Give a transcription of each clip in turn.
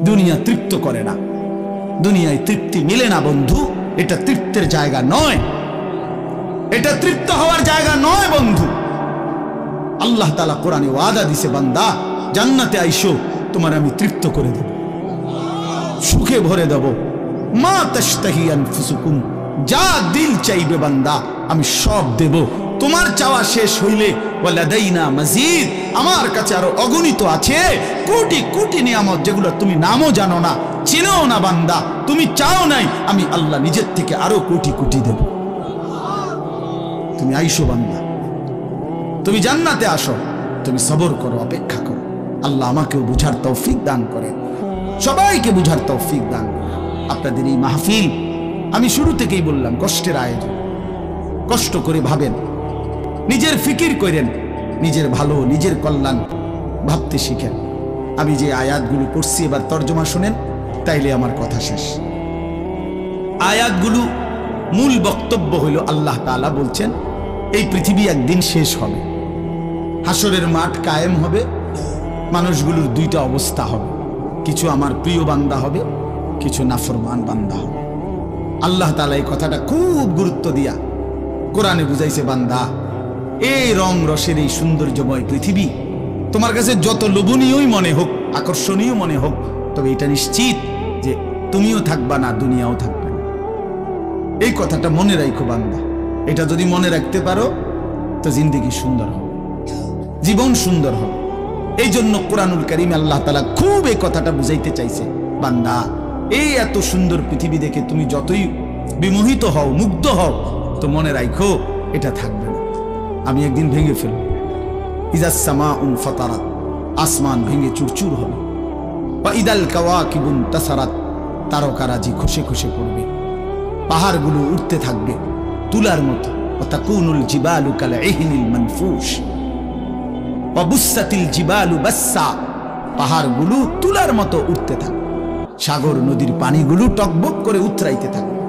দুনিয়া তৃপ্ত করে না, দুনিয়ায় তৃপ্তি মিলে না বন্ধু। এটা তৃপ্তের জায়গা নয়, এটা তৃপ্ত হওয়ার জায়গা নয় বন্ধু। আল্লাহ তাআলা কোরআনে ওয়াদা দিছে, বান্দা জান্নাতে আইসো, তোমার আমি তৃপ্ত করে দেব, সুখে ভরে দেব। মা তাশতাহি আনফুসুকুম, যা দিল চাইবে বান্দা আমি সব দেব। তোমার চাওয়া শেষ হইলে ওয়ালাদাইনা মাজিদ, আমার কাছে আরো অগণিত আছে কোটি কোটি নিয়ামত, যেগুলো তুমি নামও জানো না, চিনো না বান্দা, তুমি চাও নাই, আমি আল্লাহ নিজের থেকে আরো কোটি কোটি দেব। তুমি আইসো বান্দা, তুমি জান্নাতে আসো, তুমি সবর করো, অপেক্ষা করো। আল্লাহ আমাকেও বুঝার তৌফিক দান করে, সবাইকে বুঝার তৌফিক দান করে। আপনাদের এই মাহফিল আমি শুরু থেকেই বললাম কষ্টের আয়োজন। কষ্ট করে ভাবেন, নিজের ফিকির করেন, নিজের ভালো নিজের কল্যাণ ভাবতে শিখেন। আমি যে আয়াতগুলো পড়ছি এবার তর্জমা শুনেন, তাইলে আমার কথা শেষ। আয়াতগুলো মূল বক্তব্য হইল আল্লাহ তাআলা বলছেন এই পৃথিবী একদিন শেষ হবে, হাসরের মাঠ কায়েম হবে, মানুষগুলোর দুইটা অবস্থা হবে, কিছু আমার প্রিয় বান্দা হবে, কিছু নাফরমান বান্দা হবে। আল্লাহ তাআলা এই কথাটা খুব গুরুত্ব দিয়া কোরআনে বুঝাইছে, বান্দা এই রং রসের এই সৌন্দর্যময় পৃথিবী তোমার কাছে যত লোভনীয়ই মনে হোক, আকর্ষণীয় মনে হোক, তবে এটা নিশ্চিত যে তুমিও থাকবা না, দুনিয়াও থাকবে না। এই কথাটা মনে রাখো বান্দা, এটা যদি মনে রাখতে পারো তো জিন্দেগি সুন্দর হবে, জীবন সুন্দর হবে। এই জন্য কোরআনুল কারীমে আল্লাহ তাআলা খুব এই কথাটা বুঝাইতে চাইছে, বান্দা এই এত সুন্দর পৃথিবী দেখে তুমি যতই বিমোহিত হও, মুগ্ধ হও, তো মনে রাখো এটা থাকবে না, আমি একদিন ভেঙে ফেলব। ইযাস সামাউন ফাতারাত, আসমান ভেঙে চুরচুর হবে। ওয়া ইদাল কাওয়াকিবুন তাসারাত, তারকারাজি খসে খসে পড়বে, পাহাড়গুলো উঠতে থাকবে তুলার মতো। ওয়া তাকুনুল জিবালু কাল ইহনিল মানফুশ ওয়া বুসাতিল জিবালু বাসসা, পাহাড়গুলো তুলার মতো উঠতে থাকবে, সাগর নদীর পানিগুলো টকবক করে উতরাইতে থাকবে।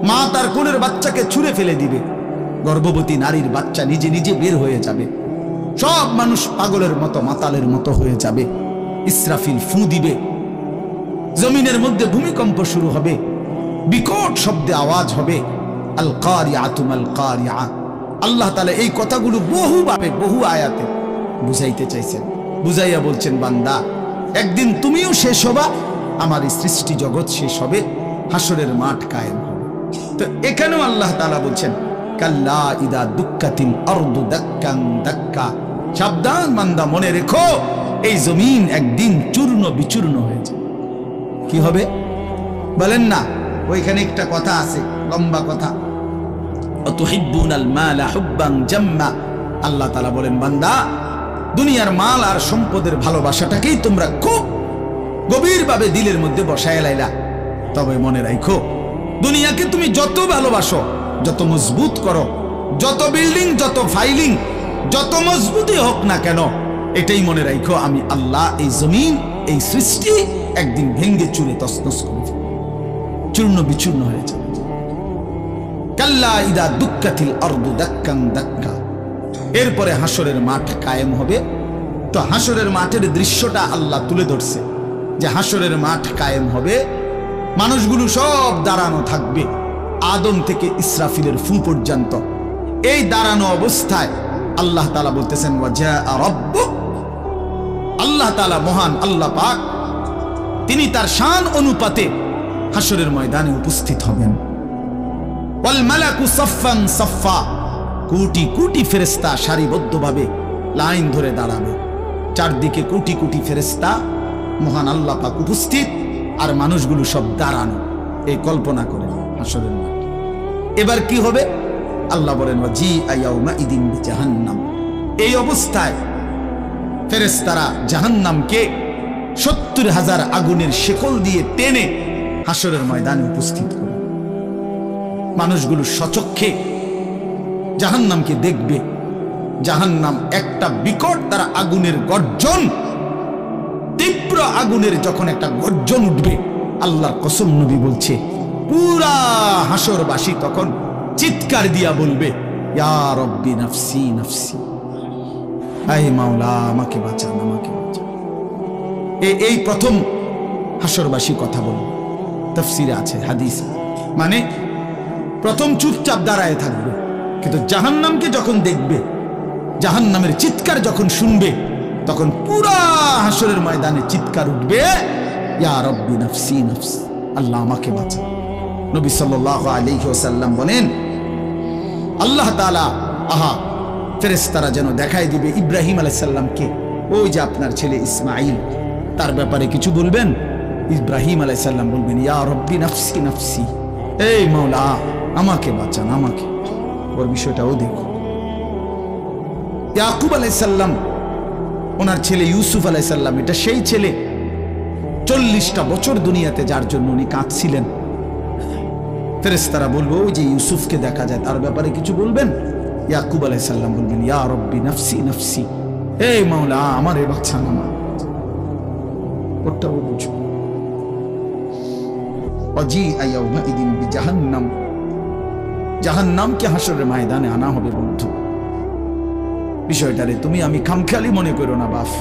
মা তার কোলের বাচ্চাকে ছুঁড়ে ফেলে দিবে, গর্ভবতী নারীর বাচ্চা নিজে নিজে বের হয়ে যাবে, সব মানুষ পাগলের মতো মাতালের মতো হয়ে যাবে। ইসরাফিল ফু দিবে, জমিনের মধ্যে ভূমিকম্প শুরু হবে, বিকট শব্দে আওয়াজ হবে। আল কারিআতু মাল কারিআ, আল্লাহ তাআলা এই কথাগুলো বহুভাবে বহু আয়াতে বুঝাইতে চাইছেন, বুঝাইয়া বলছেন, বান্দা একদিন তুমিও শেষ হবা, আমার এই সৃষ্টি জগৎ শেষ হবে, হাসরের মাঠ কায়েম হবে। তো এখানেও আল্লাহ তাআলা বলছেন, কাল্লা ইদা দুক্কাতিল আরদু দাক্কান দাক্কা, সাবধান বান্দা, মনে রেখো এই জমিন একদিন চূর্ণ বিচূর্ণ হয়ে যাবে। কি হবে বলেন না? ওইখানে একটা কথা আছে, লম্বা কথা, অতুহিব্বুনাল মালা হুব্বান জাম্মা। আল্লাহ তাআলা বলেন, বান্দা দুনিয়ার মাল আর সম্পদের ভালোবাসাটাকেই তোমরা খুব গভীরভাবে দিলের মধ্যে বসায় লাইলা। তবে মনে রাখো, দুনিয়াকে তুমি যত ভালোবাসো, যত মজবুত করো, যত বিল্ডিং, যত ফাইলিং, যত মজবুতই হোক না কেন, এটাই মনে রাখো আমি আল্লাহ এই জমিন, এই সৃষ্টি একদিন ভেঙ্গে চুরে তছনছ করে চূর্ণ বিচূর্ণ হয়ে যাবে। কাল্লা ইদা দুক্কাতিল আরদু দাক্কান দাক্কা, এরপরে হাসরের মাঠ কায়েম হবে। তো হাসরের মাঠের দৃশ্যটা আল্লাহ তুলে ধরছে যে হাসরের মাঠ কায়েম হবে, মানুষগুলো সব দাঁড়ানো থাকবে, আদম থেকে ইসরাফিলের ফু পর্যন্ত। এই দাঁড়ানো অবস্থায় আল্লাহ তাআলা বলতেছেন, ওয়াজা রাব্বুক, আল্লাহ তাআলা মহান আল্লাহ পাক, তিনি তার শান অনুপাতে হাসরের ময়দানে উপস্থিত হবেন। ওয়াল মালাকু সাফফান সাফফা, কোটি কোটি ফেরেশতা সারিবদ্ধভাবে লাইন ধরে দাঁড়াবে, চারদিকে কোটি কোটি ফেরেশতা, মহান আল্লাহ পাক উপস্থিত, আর মানুষগুলো সব দাঁড়ানো। এই কল্পনা করেন হাসরের মাঠ। এবার কি হবে? আল্লাহ বলেন, ওয়াজিআ ইয়াউমা ইদিন বিজাহান্নাম, এই অবস্থায় ফেরেশতারা জাহান্নামকে ৭০,০০০ আগুনের শেকল দিয়ে টেনে হাসরের ময়দানে উপস্থিত করে। মানুষগুলো সচক্ষে জাহান্নামকে দেখবে। জাহান্নাম একটা বিকট তারা আগুনের গর্জন, তীব্র আগুনের যখন একটা গর্জন উঠবে, আল্লাহর কসম নবী বলছে, পুরা হাসরবাসী তখন চিৎকার দিয়া বলবে, ইয়া রব্বি নাফসি নাফসি, আয় মাওলা আমাকে বাঁচান, আমাকে বাঁচান। এই প্রথম হাসরবাসী কথা বলবে, তাফসিরে আছে, হাদিস। মানে প্রথম চুপচাপ দাঁড়ায় থাকবে, কিন্তু জাহান্নামকে যখন দেখবে, জাহান্নামের চিৎকার যখন শুনবে, তখন পুরা হাসরের ময়দানে চিৎকার উঠবে, ইয়া রব্বি নফসি নফসি, আল্লাহ আমাকে বাঁচা। নবী সাল্লাল্লাহু আলাইহি ওয়াসাল্লাম বলেন, আল্লাহ তাআলা ফেরেশতারা যেন দেখাই দিবে ইব্রাহিম আলাইহিস সালামকে, ওই যে আপনার ছেলে ইসমাঈল, তার ব্যাপারে কিছু বলবেন। ইব্রাহিম আলাইহিস সালাম বলবেন, ইয়া রব্বি নফসি নফসি, এই মাওলা আমাকে বাঁচান, আমাকে। ওর বিষয়টাও দেখো। ইয়াকুব আলাইহিস সালাম, ওনার ছেলে ইউসুফ আলাইহিস সালাম, এটা সেই ছেলে 40টা বছর দুনিয়াতে যার জন্য উনি কাঁদছিলেন। ফেরেশতারা বলবো, ওই যে ইউসুফকে দেখা যায়, তার ব্যাপারে কিছু বলবেন। ইয়াকুব আলাইহিস সালাম বলবেন, ইয়া রব্বি নফসি নফসি, এই মাওলা আমারে বাঁচান, আমার। ওটাও বুঝো। ওয়াজিআ ইয়াউমাইদিন বিজাহান্নাম, জাহান্নামকে হাসরের ময়দানে আনা হবে। বন্ধু, বিষয়টারে তুমি আমি খামখেয়ালি মনে করো না বাপ।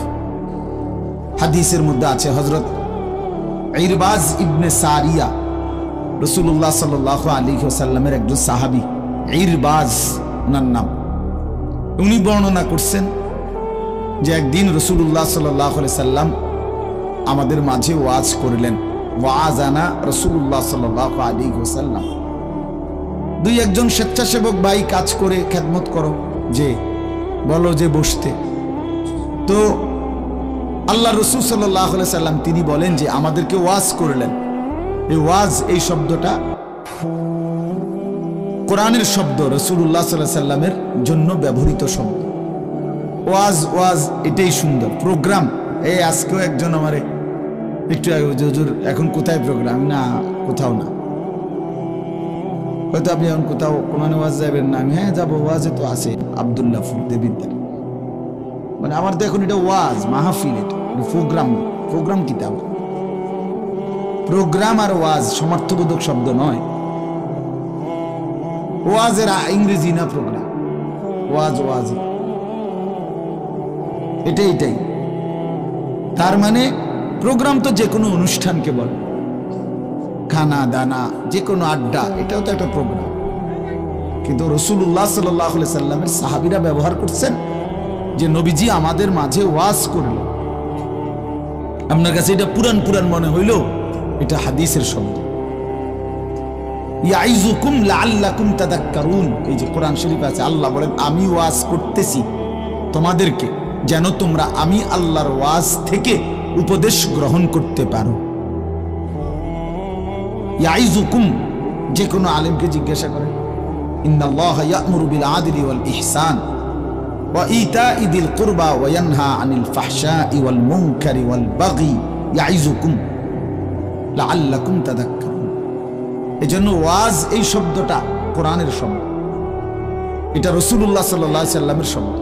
হাদিসের মধ্যে আছে, হযরত ইরবাজ ইবনে সারিয়া, রাসূলুল্লাহ সাল্লাল্লাহু আলাইহি ওয়াসাল্লামের একজন সাহাবী, ইরবাজ ওনার নাম। উনি বর্ণনা করছেন যে একদিন রাসূলুল্লাহ সাল্লাল্লাহু আলাইহি সাল্লাম আমাদের মাঝে ওয়াজ করলেন। ওয়াজানা রাসূলুল্লাহ সাল্লাল্লাহু আলাইহি ওয়াসাল্লাম। দুই একজন স্বেচ্ছাসেবক ভাই কাজ করে খেদমত করো, যে বলো যে বসতে। তো আল্লাহ রাসূল সাল্লাল্লাহু আলাইহি সাল্লাম তিনি বলেন যে আমাদেরকে ওয়াজ করলেন। এই ওয়াজ, এই শব্দটা কোরআনের শব্দ, রাসূলুল্লাহ সাল্লাল্লাহু আলাইহি সাল্লামের জন্য ব্যবহৃত শব্দ। ওয়াজ, ওয়াজ এটাই সুন্দর। প্রোগ্রাম, এই আজকেও একজন আমারে একটু হুজুর এখন কোথায় প্রোগ্রাম? না, কোথাও না। হয়তো আপনি এখন কোথাও কোরআনে ওয়াজ যাবেন না? আমি হ্যাঁ যাবো, ওয়াজে তো আছে আব্দুল্লাহ দেবিদ্দার। মানে আমার তো এখন এটা ওয়াজ মাহফিল, এটা প্রোগ্রাম। প্রোগ্রাম কিতাব, প্রোগ্রাম আর ওয়াজ সমার্থবোধক শব্দ নয়। ওয়াজের ইংরেজি না প্রোগ্রাম, ওয়াজ ওয়াজ এটাই। তার মানে প্রোগ্রাম তো যে কোনো অনুষ্ঠানকে বলে, খানা দানা, যে কোনো আড্ডা, এটাও তো একটা প্রোগ্রাম। কিন্তু রাসূলুল্লাহ সাল্লাল্লাহু আলাইহি সাল্লামের সাহাবীরা ব্যবহার করছেন যে নবীজি আমাদের মাঝে ওয়াজ করলেন। আপনার কাছে এটা পুরান পুরান মনে হইল, এটা হাদিসের শব্দ। ইয়াইযুকুম লাআল্লাকুম তাযাক্কারুন, এই যে কোরআন শরীফে আছে, আল্লাহ বলেন আমি ওয়াজ করতেছি তোমাদেরকে যেন তোমরা আমি আল্লাহর ওয়াজ থেকে উপদেশ গ্রহণ করতে পারো। ইয়াইযুকুম, যে কোনো আলেমকে জিজ্ঞাসা করেন, ইন্নাল্লাহা ইয়া'মুরু বিল আদলি ওয়াল ইহসান ওয়া ইতাই যিল কুরবা ওয়া ইয়ানহা আনিল ফাহশাই ওয়াল মুনকারি ওয়াল বাগি ইয়াইযুকুম লাআল্লাকুম তাযাক্কারুন। এজন্য ওয়াজ, এই শব্দটা কোরআনের শব্দ, এটা রাসূলুল্লাহ সাল্লাল্লাহু আলাইহি সাল্লামের শব্দ।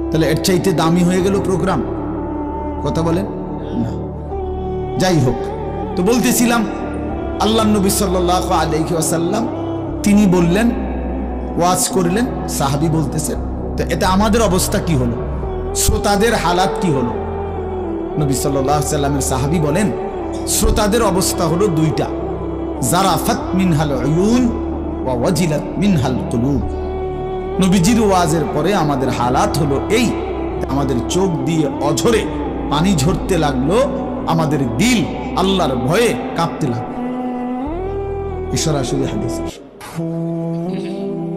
তাহলে এর চাইতে দামি হয়ে গেল প্রোগ্রাম? কথা বলেন না। যাই হোক, তো বলতেছিলাম আল্লাহর নবী সাল্লাল্লাহু আলাইহি ওয়াসাল্লাম তিনি বললেন, ওয়াজ করলেন, সাহাবী বলতেছেন। তো এটা আমাদের অবস্থা কি হলো, শ্রোতাদের হালাত কি হলো? নবী সাল্লাল্লাহু আলাইহি সাল্লামের সাহাবী বলেন, শ্রোতাদের অবস্থা হলো দুইটা, জারাফাত মিনহাল উয়ুন ওয়া ওয়াজিলাত মিনহাল কুলুব। নবীজির ওয়াজের পরে আমাদের হালাত হলো এই, আমাদের চোখ দিয়ে অঝরে পানি ঝরতে লাগলো, আমাদের দিল আল্লাহর ভয়ে কাঁপতে লাগলো। সরাসরি হাদিস।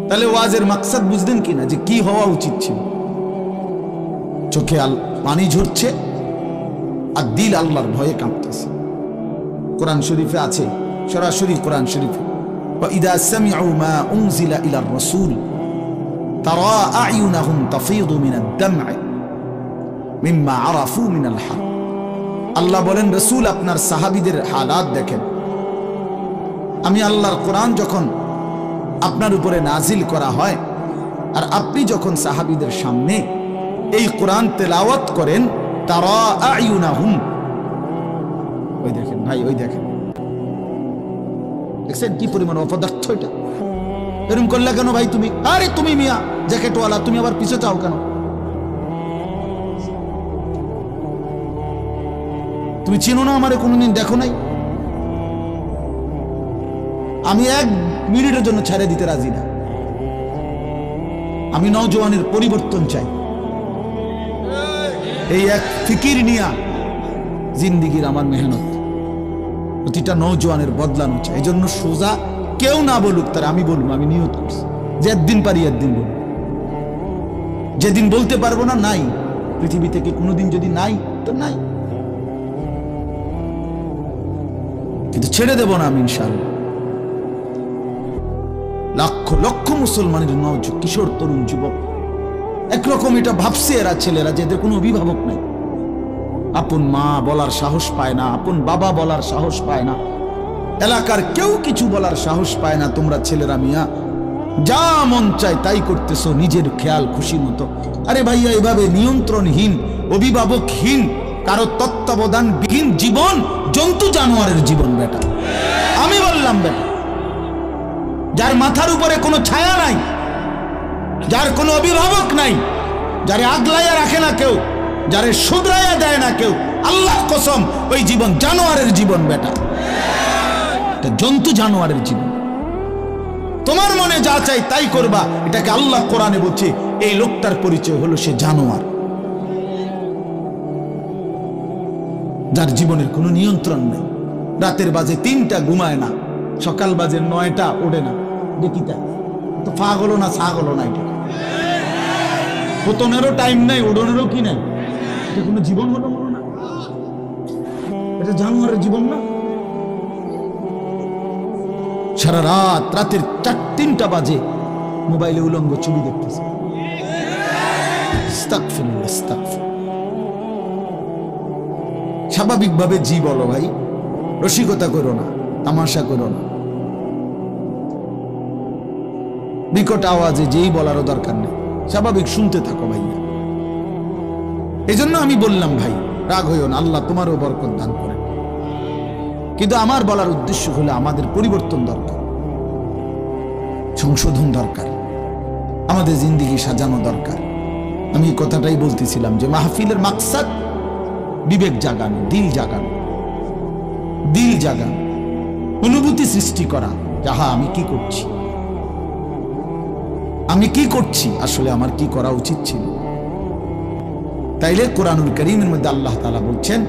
তাহলে ওয়াজের মাকসাদ বুঝলেন কিনা, যে কি হওয়া উচিত ছিল? চোখে পানি ঝরছে আর দিল আল্লাহর ভয়ে কাঁপতেছে। কোরআন শরীফে আছে, সরাসরি কোরআন শরীফে, وَإِذَا سَمِعُوا مَا أُنزِلَ إِلَى الرَّسُولِ تَرَى أَعْيُنَهُمْ تَفِيضُ مِنَ الدَّمْعِ مِمَّا عَرَفُوا مِنَ الْحَقِّ। আল্লাহ বলেন, রাসূল আপনার সাহাবীদের হালাত দেখেন। আমি আল্লাহর কোরআন যখন আপনার উপরে নাজিল করা হয় আর আপনি যখন সাহাবীদের সামনে এই কোরআন তেলাওয়াত করেন, তারা আয়ুনাহুম, ওই দেখেন ভাই, ওই দেখেন, দেখছেন কি পরিমাণ অপদার্থ এটা? এরকম করলে কেন ভাই তুমি? আরে তুমি মিয়া জ্যাকেটওয়ালা, তুমি আবার পিছে চাও কেন? তুমি চিনো না আমারে, কোনোদিন দেখো নাই? আমি 1 মিনিটের জন্য ছেড়ে দিতে রাজি না। আমি নওজওয়ানের পরিবর্তন চাই। এই এক ফিকির নিয়া জিন্দিগির আমার মেহনত, প্রতিটা নওজওয়ানের বদলানো চাই। এই জন্য সোজা কেউ না বলুক, তার আমি বলবো, আমি নিয়ত করছি যে একদিন পারি একদিন বলবো। যেদিন বলতে পারবো না, নাই। পৃথিবী থেকে কোনোদিন যদি নাই তো নাই, কিন্তু ছেড়ে দেব না আমি ইনশাআল্লাহ। লক্ষ লক্ষ মুসলমানের কিশোর তরুণ যুবক একরকম এটা ভাবছে, এরা ছেলেরা যে এদের কোনো অভিভাবক নাই, আপন মা বলার সাহস পায় না, আপন বাবা বলার সাহস পায় না, এলাকার কেউ কিছু বলার সাহস পায় না। তোমরা ছেলেরা মিয়া যা মন চায় তাই করতেছো নিজের খেয়াল খুশি মতো। আরে ভাইয়া, এভাবে নিয়ন্ত্রণহীন, অভিভাবকহীন, কারো তত্ত্বাবধানবিহীন জীবন জন্তু জানোয়ারের জীবন বেটা। আমি বললাম বেটা, যার মাথার উপরে কোনো ছায়া নাই, যার কোনো অভিভাবক নাই, যারে আগলাইয়া রাখে না কেউ, যারে শুধরাইয়া দেয় না কেউ, আল্লাহর কসম ওই জীবন জানোয়ারের জীবন বেটা, জন্তু জানোয়ারের জীবন। তোমার মনে যা চাই তাই করবা, এটাকে আল্লাহ কোরআনে বলছে এই লোকটার পরিচয় হলো সে জানোয়ার, যার জীবনের কোনো নিয়ন্ত্রণ নেই। রাতের বাজে 3টা ঘুমায় না, সকাল বাজে 9টা ওঠে না। দেখিতা তো পাগল না ছাগল না, এটা পতনেরও টাইম নাই, ওড়নেরও কি নাই। এটা কোনো জীবন হলো বলো না? এটা জানোয়ারের জীবন না? সারা রাত, রাতের 3টা বাজে মোবাইলে উলঙ্গ ছবি দেখতেছে। স্বাভাবিকভাবে জি বলো ভাই, রসিকতা করো না, তামাশা করো না, বিকট আওয়াজে যেই বলারও দরকার নেই, স্বাভাবিক শুনতে থাকো ভাইয়া। এই জন্য আমি বললাম ভাই রাগ হইও না, আল্লাহ তোমারও বরকত দান করে। কিন্তু আমার বলার উদ্দেশ্য হলো আমাদের পরিবর্তন দরকার, সংশোধন দরকার, আমাদের জিন্দেগি সাজানো দরকার। আমি এই কথাটাই বলতেছিলাম যে মাহফিলের মাকসাদ বিবেক জাগানো, দিল জাগানো, দিল জাগানো, অনুভূতি সৃষ্টি করা। যাহা আমি কি করছি, আমি কি করছি, আসলে আমার কি করা উচিত ছিল। তাইলে কোরআনুল কারীমের মধ্যে আল্লাহ তাআলা বলছেন,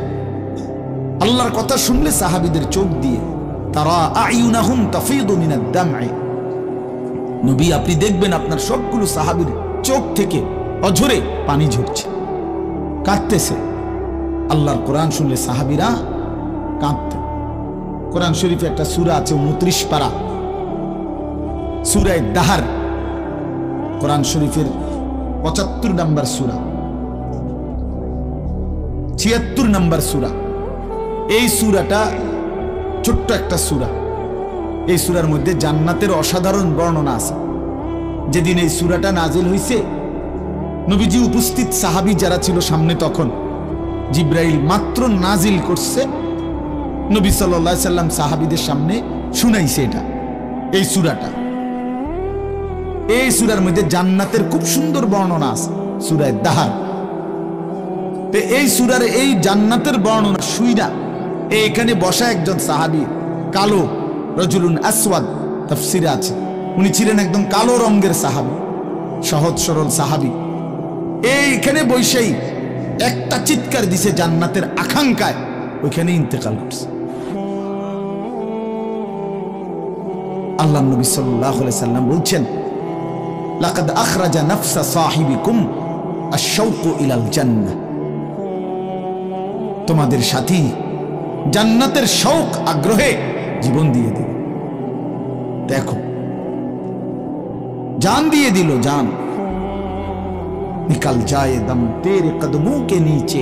আল্লাহর কথা শুনলে সাহাবীদের চোখ দিয়ে তারা আয়ুনাহুম তাফিদু মিনাদ দাম'i, নবী আপনি দেখবেন আপনার সবগুলো সাহাবীর চোখ থেকে অঝরে পানি ঝরছে, কাঁদতেছে। আল্লাহর কোরআন শুনলে সাহাবীরা কাঁদতেন। কোরআন শরীফে একটা সূরা আছে 29 পারা, সূরা দাহার, কোরআন শরীফের 75 নম্বর সূরা, 76 নম্বর সূরা। এই সূরাটা ছোট্ট একটা সূরা। এই সূরার মধ্যে জান্নাতের অসাধারণ বর্ণনা আছে। যেদিন এই সূরাটা নাজিল হইছে, নবীজি উপস্থিত সাহাবী যারা ছিল সামনে, তখন জিব্রাইল মাত্র নাজিল করছে, নবী সাল্লাল্লাহু আলাইহি সাল্লাম সাহাবীদের সামনে শুনাইছে এটা, এই সূরাটা। এই সূরার মধ্যে জান্নাতের খুব সুন্দর বর্ণনা আছে, সূরা দাহার। তো এই সূরার এই জান্নাতের বর্ণনা শুইরা এখানে বসা একজন সাহাবী, কালো, রজুলুন আসওয়াদ তাফসিরে আছে, উনি ছিলেন একদম কালো রঙের সাহাবী, সহজ সরল সাহাবী। এইখানে বসেই একটা চিৎকার দিছে জান্নাতের আকাঙ্ক্ষায়, ওইখানে ইন্তেকাল করছে। আল্লাহ নবী সাল্লাল্লাহু আলাইহি সাল্লাম বলছেন, লাকাদ আখরাজা নাফসা সাহিবিকুম আশ-শাওকু ইলাল জান্নাহ, তোমাদের সাথী জান্নাতের শৌক আগ্রহে জীবন দিয়ে দিল। দেখো, जान दिए दिलो जान, निकल जाए दम तेरे कदमों के नीचे,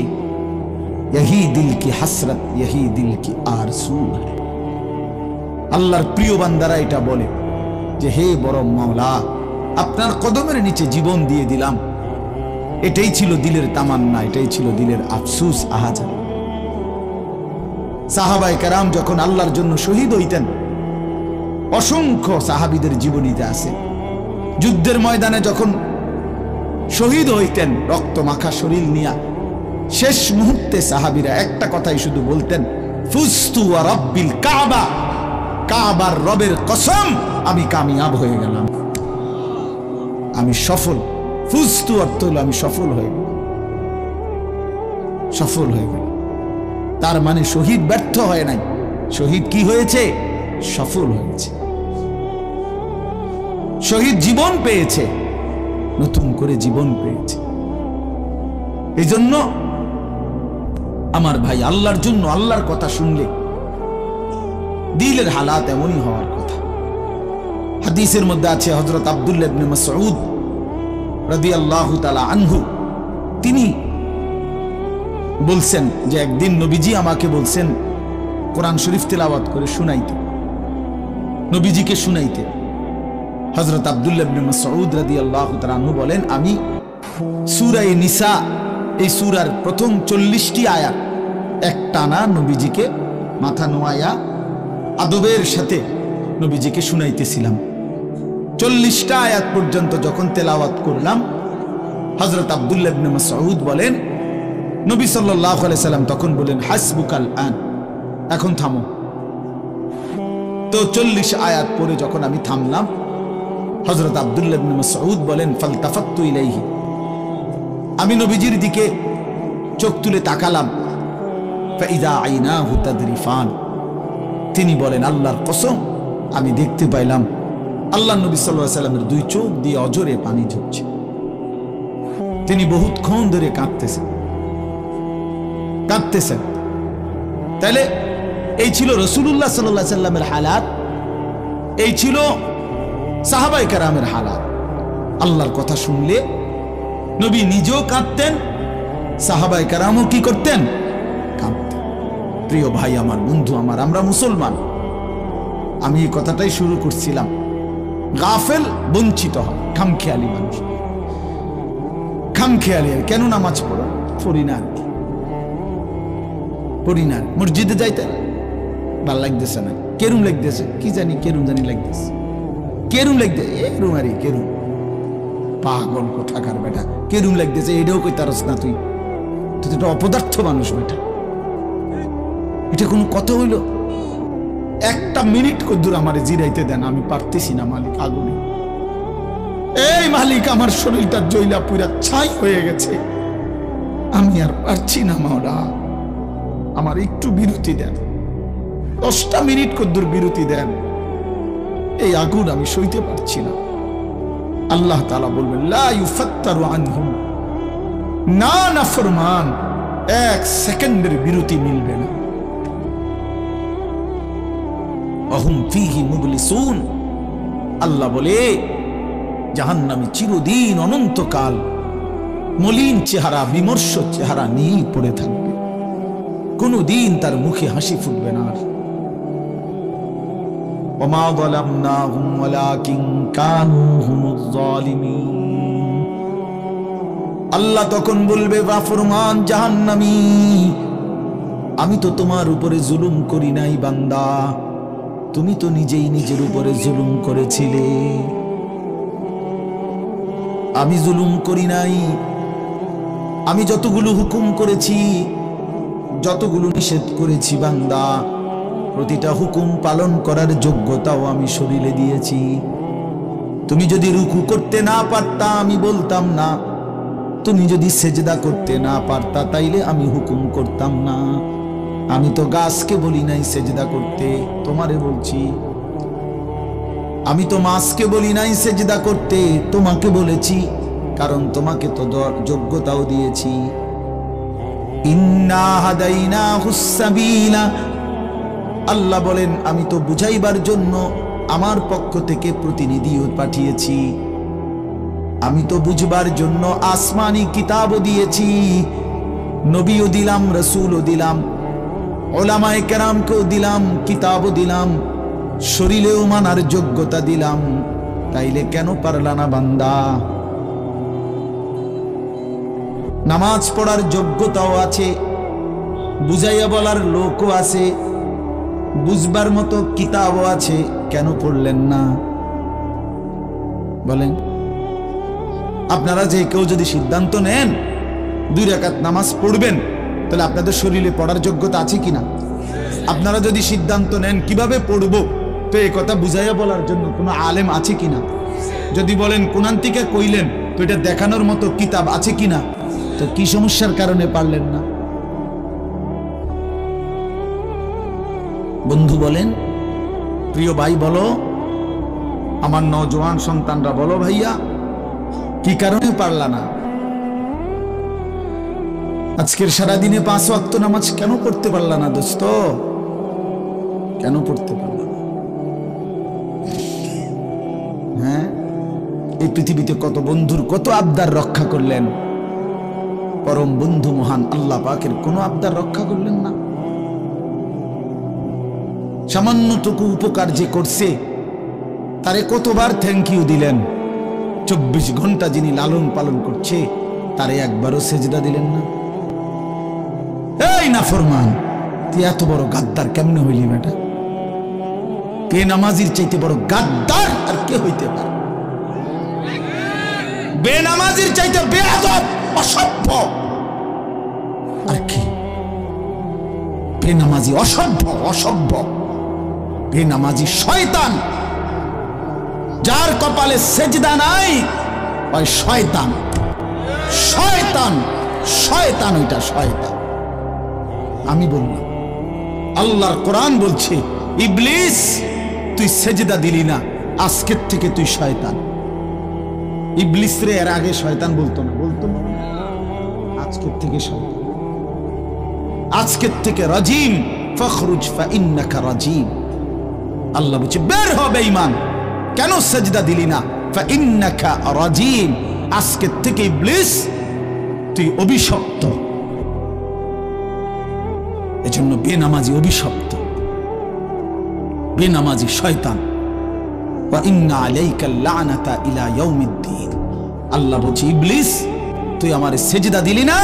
यही दिल की हसरत, यही दिल की आरज़ू है। আল্লাহর প্রিয় বান্দারা এটা বলে যে হে বড় মাওলা, আপনার কদমের নিচে জীবন দিয়ে দিলাম। এটাই ছিল দিলের তামান্না, এটাই ছিল দিলের আফসোস, আহাজার। সাহাবায়ে কেরাম যখন আল্লাহর জন্য শহীদ হইতেন, অসংখ্য সাহাবীদের জীবনীতে আছে, যুদ্ধের ময়দানে যখন শহীদ হইতেন রক্ত মাখা শরীর নিয়ে, শেষ মুহূর্তে সাহাবীরা একটা কথাই শুধু বলতেন, ফুস্তু ওয়া রাব্বিল কাবা, কাবার রবের কসম আমি কামিয়াব হয়ে গেলাম, আমি সফল। ফুস্তু অর্থ হলো আমি সফল হয়ে গেলাম, সফল হয়ে গেল। তার মানে শহীদ ব্যর্থ হয় নাই, শহীদ কি হয়েছে? সফল হয়েছে। শহীদ জীবন পেয়েছে, নতুন করে জীবন পেয়েছে। এই জন্য আমার ভাই, আল্লাহর জন্য আল্লাহর কথা শুনলে দিলের হালাত এমনই হওয়ার কথা। হাদিসের মধ্যে আছে হযরত আব্দুল্লাহ ইবনে মাসউদ রাদিয়াল্লাহু তাআলা আনহু, তিনি বলছেন যে একদিন নবীজি আমাকে বলছেন কোরআন শরীফ তেলাওয়াত করে শুনাইতে, নবীজিকে শুনাইতে। হযরত আব্দুল্লাহ ইবনে মাসউদ রাদিয়াল্লাহু তাআলা আনহু বলেন, আমি সূরা নিসা, এই সূরার প্রথম 40টি আয়াত একটানা নবীজিকে মাথা নোয়ায়া আদবের সাথে নবীজিকে শুনাইতেছিলাম। 40টা আয়াত পর্যন্ত যখন তেলাওয়াত করলাম, হযরত আব্দুল্লাহ ইবনে মাসউদ বলেন, নবী সাল্লাল্লাহু আলাইহি সাল্লাম তখন বলেন, হাসবুকাল আন, এখন থামো। তো 40 আয়াত পরে যখন আমি থামলাম, হযরত আব্দুল্লাহ ইবনে মাসউদ বলেন, ফালতাফাত্তু ইলাইহি, আমি নবীজির দিকে চোখ তুলে তাকালাম, ফাইযা আইনাহু তাদরিফান, তিনি বলেন, আল্লাহর কসম আমি দেখতে পাইলাম আল্লাহর নবী সাল্লাল্লাহু আলাইহি সাল্লামের দুই চোখ দিয়ে অজরে পানি ঝরছে। তিনি বহুতক্ষণ ধরে কাঁদতেছেন। তাহলে এই ছিল রাসূলুল্লাহ সাল্লাল্লাহু আলাইহি সাল্লামের হালাত, এই ছিল সাহাবায়ে কেরামের হালাত। আল্লাহর কথা শুনলে নবী নিজেও কাঁদতেন, সাহাবায়ে কেরামও কি করতেন? কাঁদতেন। প্রিয় ভাই আমার, বন্ধু আমার, আমরা মুসলমান। আমি এই কথাটাই শুরু করছিলাম, গাফেল, বঞ্চিত হয়, খামখেয়ালি মানুষ, খামখেয়ালি। কেন নামাজ পড়ি না, পড়ি না, মসজিদে যাইতে ভাল লাগতেছে না, কেরুম লাগতেছে, কি জানি কেরুম জানি লাগতেছে, কেরুম লাগতেছে, এরুম আরে কেরুম, পাগল কোথাকার বেটা, কেরুম লাগতেছে, এটাও কই তারস না, তুই তো একটা অপদার্থ মানুষ বেটা, এটা কোনো কথা হইল? একটা মিনিট কদ্দুর আমারে জিরাইতে দেন, আমি পারতেছি না মালিক, আগুনে, এই মালিক আমার শরীরটা জইলা পুরা ছাই হয়ে গেছে, আমি আর পারছি না মাওলা, আমার একটু বিরতি দেন, 10টা মিনিট কদ্দুর বিরতি দেন, এই আগুন আমি সইতে পারছি না। আল্লাহ তাআলা বলবেন, লা ইউফাত্তারু আনহুম, না নাফরমান, 1 সেকেন্ডের বিরতি মিলবে না। অহুম ফীহি মুবলিসুন, আল্লাহ বলে জাহান্নামী চিরদিন অনন্তকাল মলিন চেহারা, বিমর্ষ চেহারা নিয়ে পড়ে থাকবে, কোনদিন তার মুখে হাসি ফুটবে না। ওমা যালামনাহুম ওয়ালাকিন কানু হুমুজ জালিমিন, আল্লাহ তখন বলবে, নাফরমান জাহান্নামী, আমি তো তোমার উপরে জুলুম করি নাই বান্দা, তুমি তো নিজেই নিজের উপরে জুলুম করেছিলে, আমি জুলুম করি নাই। আমি যতগুলো হুকুম করেছি, যতগুলো নিষেধ করেছি বান্দা, প্রতিটা হুকুম পালন করার যোগ্যতাও আমি শরীরে দিয়েছি। তুমি যদি রুকু করতে না পারতা আমি বলতাম না, তুমি যদি সেজদা করতে না পারতা তাইলে আমি হুকুম করতাম না। আমি তো গাছকে বলি নাই সেজদা করতে, তোমারে বলছি। আমি তো মাছকে বলি নাই সেজদা করতে, তোমাকে বলেছি, কারণ তোমাকে তো যোগ্যতাও দিয়েছি। ইন্না হাদাইনাহুস সাবিলা, আল্লাহ বলেন আমি তো বুঝাইবার জন্য আমার পক্ষ থেকে প্রতিনিধিও পাঠিয়েছি, আমি তো বুঝবার জন্য আসমানি কিতাবও দিয়েছি, নবীও দিলাম, রাসূলও দিলাম, উলামায়ে কেরামকেও দিলাম, কিতাবও দিলাম, শরীরেও মানার যোগ্যতা দিলাম, তাইলে কেন পারলা না বান্দা? নামাজ পড়ার যোগ্যতাও আছে, বুঝাইয়া বলার লোকও আছে, বুঝবার মতো কিতাবও আছে, কেন পড়লেন না বলেন? আপনারা যে কেউ যদি সিদ্ধান্ত নেন 2 রাকাত নামাজ পড়বেন, তাহলে আপনাদের শরীরে পড়ার যোগ্যতা আছে কিনা? আপনারা যদি সিদ্ধান্ত নেন কিভাবে পড়ব, তো এই কথা বুঝাইয়া বলার জন্য কোনো আলেম আছে কিনা? যদি বলেন কোরআন থেকে কইলেন, তো এটা দেখানোর মতো কিতাব আছে কিনা? তো কি সমস্যার কারণে পারলেন না? বন্ধু বলেন, প্রিয় ভাই বলো, আমার নওজোয়ান সন্তানরা বলো, ভাইয়া কি কারণে পারলা না? আজকের সারাদিনে 5 ওয়াক্ত নামাজ কেন পড়তে পারলা না দোস্ত? কেন পড়তে পারলা না? হ্যাঁ, এই পৃথিবীতে কত বন্ধুর কত আবদার রক্ষা করলেন, পরম বন্ধু মহান আল্লাহ পাকের কোনো আবদার রক্ষা করলেন না। সামান্যটুকু উপকার যে করছে তারে কতবার থ্যাংক ইউ দিলেন। 24 ঘন্টা যিনি লালন পালন করছে তারে একবারও সেজদা দিলেন না। এই নাফরমান, তুই এত বড় গাদ্দার কেমনে হইলি বেটা? বেনামাজির চাইতে বড় গাদ্দার আর কে হইতে পারে? বেনামাজির চাইতে বেয়াদব, অসভ্য আর কি? বেনামাজি অসভ্য, বেনামাজি শয়তান। যার কপালে সেজদা নাই ওই শয়তান, ওইটা শয়তান। আমি বললাম, আল্লাহর কোরআন বলছে, ইবলিস তুই সেজদা দিলি না, আজকের থেকে তুই শয়তান। ইবলিস রে এর আগে শয়তান বলতো না, আজকের থেকে শয়তান, আজকের থেকে রাজিম, ফখরুজ ফাইন্নাকা রাজিম। আল্লাহ বলছে বের হ বেঈমান, কেন সেজদা দিলি না? ফাইন্নাকা রাজিম, আজকের থেকে ইবলিস তুই অভিশপ্ত। এজন্য বেনামাজি অভিশপ্ত, বেনামাজি শয়তান। ওয়া ইন্না আলাইকা লানাতা ইলা ইয়াউমিদ্দিন। আল্লাহ বলছে ইবলিস তুই আমারে সেজদা দিলি না,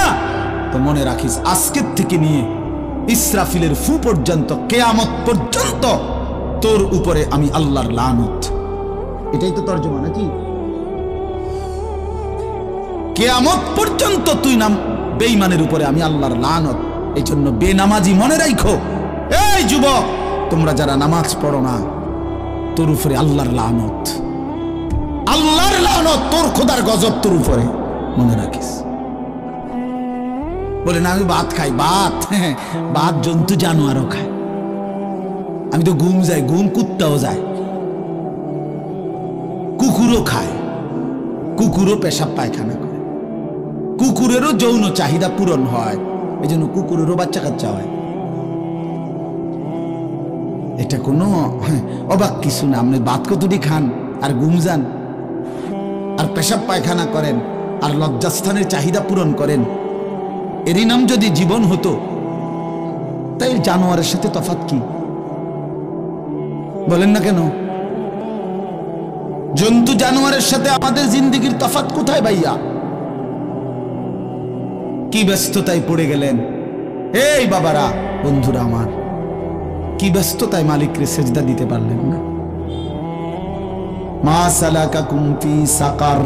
তো মনে রাখিস আজকের থেকে নিয়ে ইসরাফিলের ফু পর্যন্ত, কিয়ামত পর্যন্ত তোর উপরে আমি আল্লাহর লানত। এটাই তো তরজমা নাকি? কিয়ামত পর্যন্ত তুই নাম বেঈমানের উপরে আমি আল্লাহর লানত। এই জন্য বেনামাজি মনে রাখো, এই যুবক তোমরা যারা নামাজ পড়ো না, তোর উপরে আল্লাহর লানত, আল্লাহর লানত, তোর খোদার গজব তোর উপরে, মনে রাখিস। বলে না আমি ভাত খাই, ভাত জন্তু জানোয়ারও খায়, আমি তো ঘুম যাই, ঘুম কুত্তাও যায়, কুকুরও খায়, কুকুরও পেশাব পায়খানা করে, কুকুরেরও যৌন চাহিদা পূরণ হয়, এই জন্য কুকুরেরও বাচ্চা কাচ্চা হয়। এটা কোনো অবাক কিছু না। আপনি ভাত কতটি খান আর ঘুম যান আর পেশাব পায়খানা করেন আর লজ্জাস্থানের চাহিদা পূরণ করেন, এরই নাম যদি জীবন হতো, তাই জানোয়ারের সাথে তফাৎ কি? বলেন না কেন? জন্তু জানোয়ারের সাথে আমাদের জিন্দেগির তফাৎ কোথায় ভাইয়া? কি ব্যস্ততায় পড়ে গেলেন এই বাবারা, বন্ধুরা আমার, কি ব্যস্ততায় মালিককে সেজদা দিতে পারলেন না? মা সালাকাকুম ফি সাকার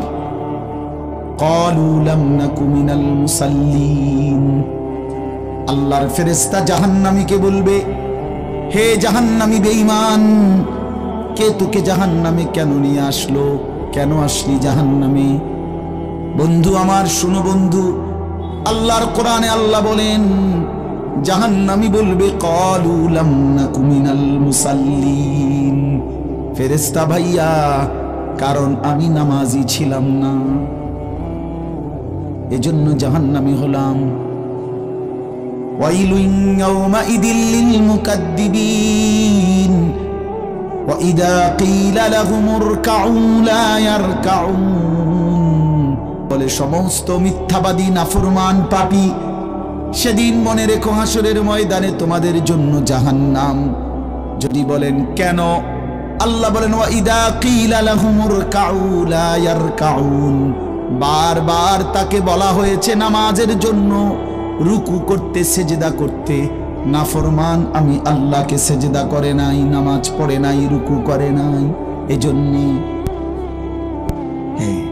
ক্বালু লাম নাকু মিনাল মুসাল্লিন। আল্লাহর ফেরেশতা জাহান্নামীকে বলবে, হে জাহান্নামী বেঈমান, কে তোকে জাহান্নামে কেন নিয়ে আসলো? কেন আসলি জাহান্নামে? বন্ধু আমার শুনো বন্ধু, আল্লাহর কোরআনে আল্লাহ বলেন জাহান্নামী বলবে ক্বালু লাম নাকু মিনাল মুসাল্লিন, ফেরেশতা ভাইয়া কারণ আমি নামাজি ছিলাম না, এজন্য জাহান্নামী হলাম। ওয়াইলুন ইয়াওমাইদিল লিল মুকাদ্দিবিন ওয়া ইযা ক্বিলা লাহুমুর কাউ লা ইয়ারকাউন। বলে সমস্ত মিথ্যাবাদী নাফরমান পাপী, সেদিন মনে রেখো হাসরের ময়দানে তোমাদের জন্য জাহান্নাম। যদি বলেন কেন, আল্লাহ বলেন ওয়া ইযা ক্বিলা লাহুমুর কাউ লা ইয়ারকাউন, বারবার তাকে বলা হয়েছে নামাজের জন্য, রুকু করতে, সেজদা করতে, নাফরমান আমি আল্লাহকে সেজদা করে নাই, নামাজ পড়ে নাই, রুকু করে নাই। এজন্য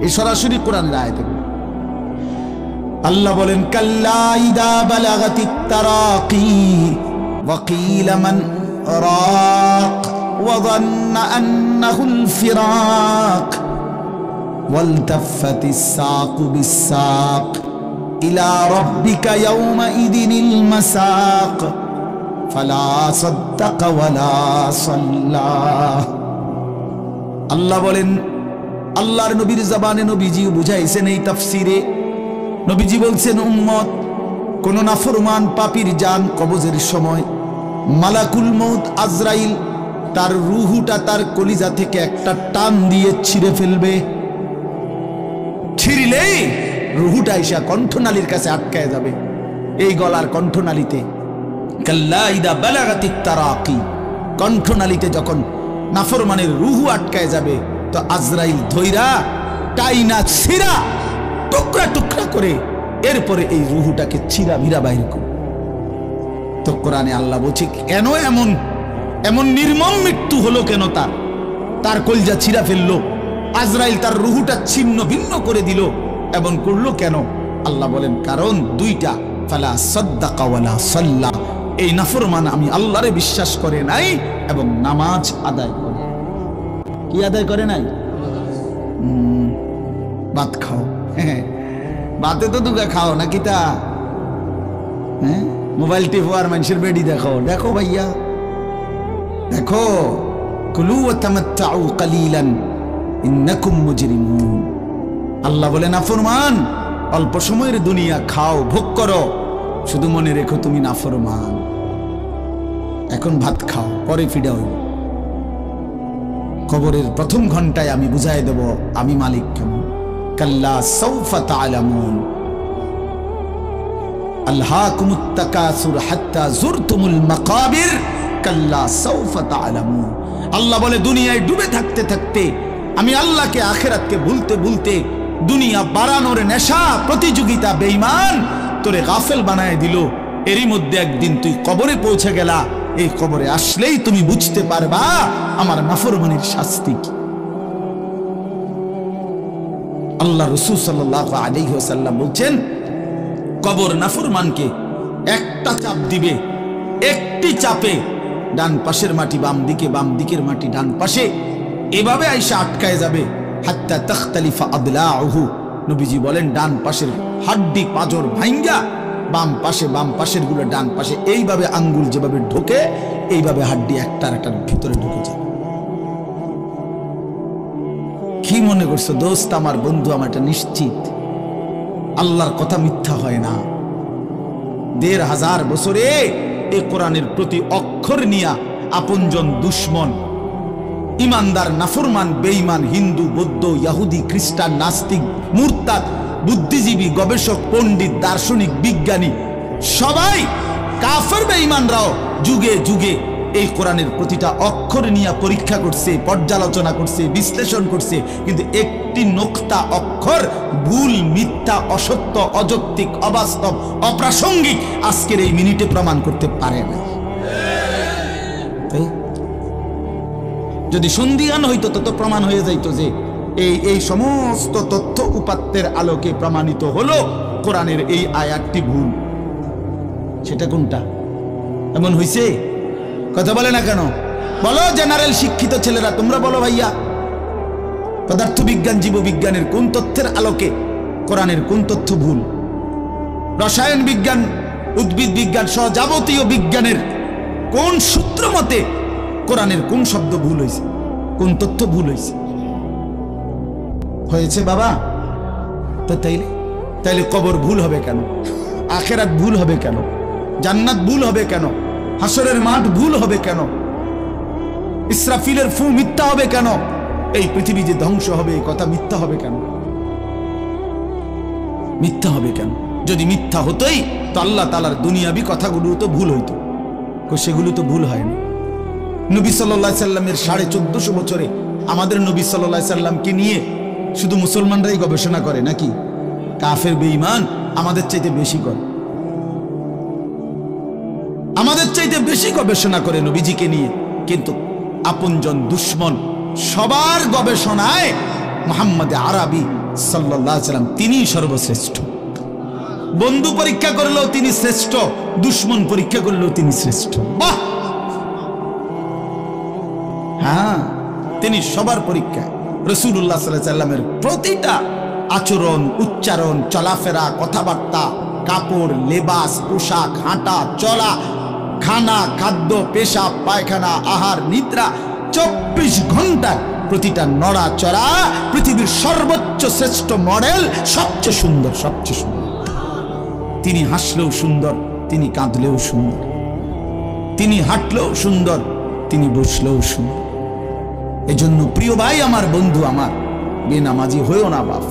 এই সরাসরি কোরআনের আয়াত। আল্লাহ বলেন কাল্লা ইদা বালাগাতিত তারাকি ওয়া কিলা মান রাক ওয়া যান্না আন্নাহুল ফিরাক ওয়ালতাফাতিস সাকু বিস-সাক ইলা রাব্বিকা ইয়াওমাইদিনিল মাসাক ফালা সাদ্দাকা ওয়ালা সাল্লা। আল্লাহ বলেন, আল্লাহর নবীর জবানে নবীজি বুঝাইছেন এই তাফসিরে। নবীজি বলছেন, উম্মত, কোন নাফরমান পাপীর জান কবজের সময় মালাকুল মউত আজরাইল তার রূহটা তার কলিজা থেকে একটা টান দিয়ে ছিঁড়ে ফেলবে। ছিঁড়লেই রূহটা এসে কণ্ঠনালীর কাছে আটকায় যাবে, এই গলার কণ্ঠনালীতে। কাল্লা ইদা বালাগাতিত তারাকি, কণ্ঠনালীতে যখন নাফরমানের রূহ আটকায় যাবে, তো আজরাইল ধইরা টাইনা ছিঁড়া টুকরা টুকরা করে এরপরে এই রূহটাকে ছিঁড়া ভিড়া বাইর করে। তো কোরআনে আল্লাহ বলছে, কেন এমন এমন নির্মম মৃত্যু হলো কেন? তার কলজা ছিঁড়া ফেললো, আজরাইল তার রূহটা ছিন্ন ভিন্ন করে দিল, এমন করলো কেন? আল্লাহ বলেন, কারণ দুইটা, ফালা সাদ্দাকা ওয়ালা সাল্লা, এই নাফরমান আমি আল্লাহরে বিশ্বাস করে নাই এবং নামাজ আদায় করে। কি আদায় করে নাই? ভাত খাও, ভাতে তো দুগা খাও নাকি? তা হ্যাঁ, মোবাইল টিপো আর মানুষের বেডি দেখো। দেখো ভাইয়া, দেখো, কুলু ওয়া তামাত্তাউ কালিলান ইন্নাকুম মুজরিমুন। আল্লাহ বলে, নাফরমান, অল্প সময়ের দুনিয়া খাও, ভোগ করো, শুধু মনে রেখো তুমি নাফরমান। এখন ভাত খাও, পরে ফিডা হইব। কবরের প্রথম ঘন্টায় আমি বুঝাই দেব আমি মালিক কেমন। কাল্লা সাউফা তা'লামুন আলহাকুমুত তাকাসুর হাত্তা যুরতুমুল মাকাবির কাল্লা সাউফা তা'লামুন। আল্লাহ বলে, দুনিয়ায় ডুবে থাকতে থাকতে আমি আল্লাহকে আখিরাতকে ভুলতে ভুলতে দুনিয়া বাড়ানোর নেশা, প্রতিযোগিতা, বেঈমান তোরে গাফেল বানায় দিল। এরই মধ্যে একদিন তুই কবরে পৌঁছে গেলা। এই কবরে আসলেই তুমি বুঝতে পারবা আমার নাফরমানির শাস্তি কি। আল্লাহ রাসূল সাল্লাল্লাহু আলাইহি ওয়াসাল্লাম বলছেন, কবর নাফরমানকে একটা চাপ দিবে, একটি চাপে ডান পাশের মাটি বাম দিকে, বাম দিকের মাটি ডান পাশে, এভাবে আইসা আটকায় যাবে। হাত্তা তাখতালিফা আদলাউহু, নবীজি বলেন ডান পাশের হাড্ডি পাঁজর ভাঙ্গা বাম পাশের গুলো ডান পাশে, এইভাবে আঙ্গুল যেভাবে ঢোকে এইভাবে হাড্ডি একটার একটার ভিতরে ঢুকে যায়। কি মনে করছো দোস্ত, আমার বন্ধু, আমার এটা নিশ্চিত আল্লাহর কথা মিথ্যা হয় না। ১৫০০ বছরে এই কোরআনের প্রতি অক্ষর নিয়া আপনজন দুশ্মন, ইমানদার নাফরমান, বেঈমান, হিন্দু, বৌদ্ধ, ইহুদি, খ্রিস্টান, নাস্তিক, মুরতাদ, বুদ্ধিজীবী, গবেষক, পণ্ডিত, দার্শনিক, বিজ্ঞানী, সবাই কাফের বেঈমানরাও যুগে যুগে এই কোরআনের প্রতিটা অক্ষর নিয়ে পরীক্ষা করছে, পর্যালোচনা করছে, বিশ্লেষণ করছে, কিন্তু একটি নোক্তা অক্ষর ভুল, মিথ্যা, অসত্য, অযৌক্তিক, অবাস্তব, অপ্রাসঙ্গিক আজকের এই মিনিটে প্রমাণ করতে পারে না। যদি সন্দিহান হইতো তত প্রমাণ হয়ে যাইত যে এই সমস্ত তথ্য উপাত্তের আলোকে প্রমাণিত হলো কোরআনের এই আয়াতটি ভুল। সেটা কোনটা? এমন হইছে? কথা বলে না কেন? বলো জেনারেল শিক্ষিত ছেলেরা, তোমরা বলো ভাইয়া, পদার্থবিজ্ঞান, জীববিজ্ঞানের কোন তথ্যের আলোকে কোরআনের কোন তথ্য ভুল? রসায়ন বিজ্ঞান, উদ্ভিদ বিজ্ঞান সহ যাবতীয় বিজ্ঞানের কোন সূত্র মতে কোরআনের কোন শব্দ ভুল হয়েছে, কোন তথ্য ভুল হয়েছে? হয়েছে বাবা। তো তাইলে কবর ভুল হবে কেন? আখিরাত ভুল হবে কেন? জান্নাত ভুল হবে কেন? হাসরের মাঠ ভুল হবে কেন? ইসরাফিলের ফু মিথ্যা হবে কেন? এই পৃথিবী যে ধ্বংস হবে এই কথা মিথ্যা হবে কেন? মিথ্যা হবে কেন? যদি মিথ্যা হতোই তো আল্লাহ তাআলার দুনিয়াবি কথাগুলো তো ভুল হইতো, সেগুলো তো ভুল হয় না। নবী সাল্লাল্লাহু আলাইহি সাল্লামের 1450 বছরে আমাদের নবী সাল্লাল্লাহু আলাইহি সাল্লামকে নিয়ে শুধু মুসলমানরাই গবেষণা করে নাকি? কাফের বেঈমান আমাদের চাইতে বেশি করে, আমাদের চাইতে বেশি গবেষণা করে নবীজিকে নিয়ে, কিন্তু আপনজন দুশ্মন সবার গবেষণায় মুহাম্মদ আরবি সাল্লাল্লাহু আলাইহি সাল্লাম তিনিই সর্বশ্রেষ্ঠ। বন্ধু পরীক্ষা করলেও তিনি শ্রেষ্ঠ, দুশ্মন পরীক্ষা করলেও তিনি শ্রেষ্ঠ। বাহ! হ্যাঁ, তিনি সবার পরীক্ষায়। রাসূলুল্লাহ সাল্লাল্লাহু আলাইহি সাল্লামের প্রতিটা আচরণ, উচ্চারণ, চলাফেরা, কথাবার্তা, কাপড়, লেবাস, পোশাক, হাঁটা চলা, খানা, খাদ্য, পেশাব, পায়খানা, আহার, নিদ্রা, 24 ঘন্টার প্রতিটা নড়াচড়া পৃথিবীর সর্বোচ্চ শ্রেষ্ঠ মডেল, সবচেয়ে সুন্দর, সবচেয়ে সুন্দর। তিনি হাসলেও সুন্দর, তিনি কাঁদলেও সুন্দর, তিনি হাঁটলেও সুন্দর, তিনি বসলেও সুন্দর। এজন্য প্রিয় ভাই আমার, বন্ধু আমার, বেনামাজি হয়েও না বাপ।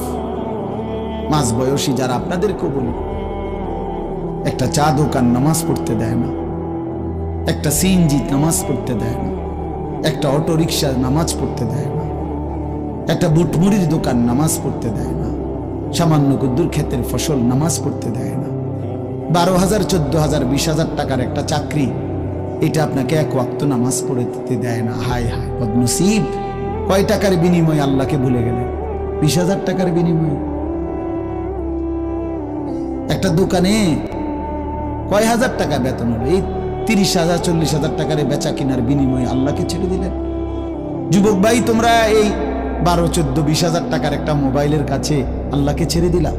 মাঝ বয়সী যারা, আপনাদেরকেও বলি, একটা চা দোকান নামাজ পড়তে দেয় না, একটা সিএনজি নামাজ পড়তে দেয় না, একটা অটো রিক্সা নামাজ পড়তে দেয় না, একটা বুটমুড়ির দোকান নামাজ পড়তে দেয় না, সামান্য কুদ্দুর ক্ষেতের ফসল নামাজ পড়তে দেয় না। 12,000, 14,000, 20,000 টাকার একটা চাকরি, এটা আপনাকে এক ওয়াক্ত নামাজ পড়ে দিতে দেয় না। হায় হায় বদনসিব! কয় টাকার বিনিময়ে আল্লাহকে ভুলে গেলেন? 20,000 টাকার বিনিময়ে। একটা দোকানে কয় হাজার টাকা বেতন হলো, এই 30,000, 40,000 টাকার বেচা কিনার বিনিময়ে আল্লাহকে ছেড়ে দিলেন। যুবক ভাই, তোমরা এই 12, 14, 20,000 টাকার একটা মোবাইলের কাছে আল্লাহকে ছেড়ে দিলা।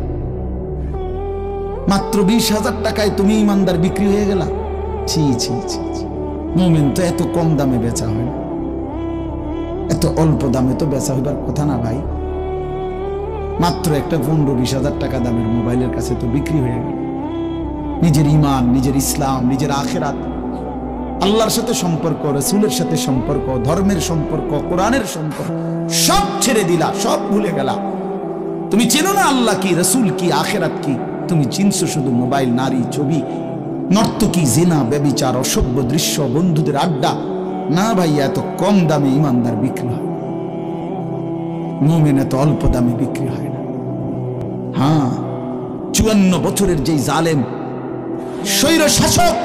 মাত্র 20,000 টাকায় তুমি ইমানদার বিক্রি হয়ে গেলা। ছি ছি ছি! মুমিন তো এত কম দামে বেচা হয় না, এত অল্প দামে তো বেচা হইবার কথা না ভাই। মাত্র একটা 15-20,000 টাকা দামের মোবাইলের কাছে তো বিক্রি হয়ে গেল। নিজের ইমান, নিজের ইসলাম, নিজের আখিরাত, আল্লাহর সাথে সম্পর্ক, রাসূলের সাথে সম্পর্ক, ধর্মের সম্পর্ক, কোরআনের সম্পর্ক সব ছেড়ে দিলা, সব ভুলে গেলা। তুমি চেনো না আল্লাহ কি, রাসূল কি, আখিরাত কি। তুমি চিনছো শুধু মোবাইল, নারী, ছবি, নর্তকী, জিনা, ব্যভিচার, অসভ্য দৃশ্য, বন্ধুদের আড্ডা। না ভাই, এত কম দামে ইমানদার বিক্রি হয়, মুমিন এত অল্প দামে বিক্রি হয় না। হ্যাঁ, 54 বছরের যেই জালেম স্বৈর শাসক,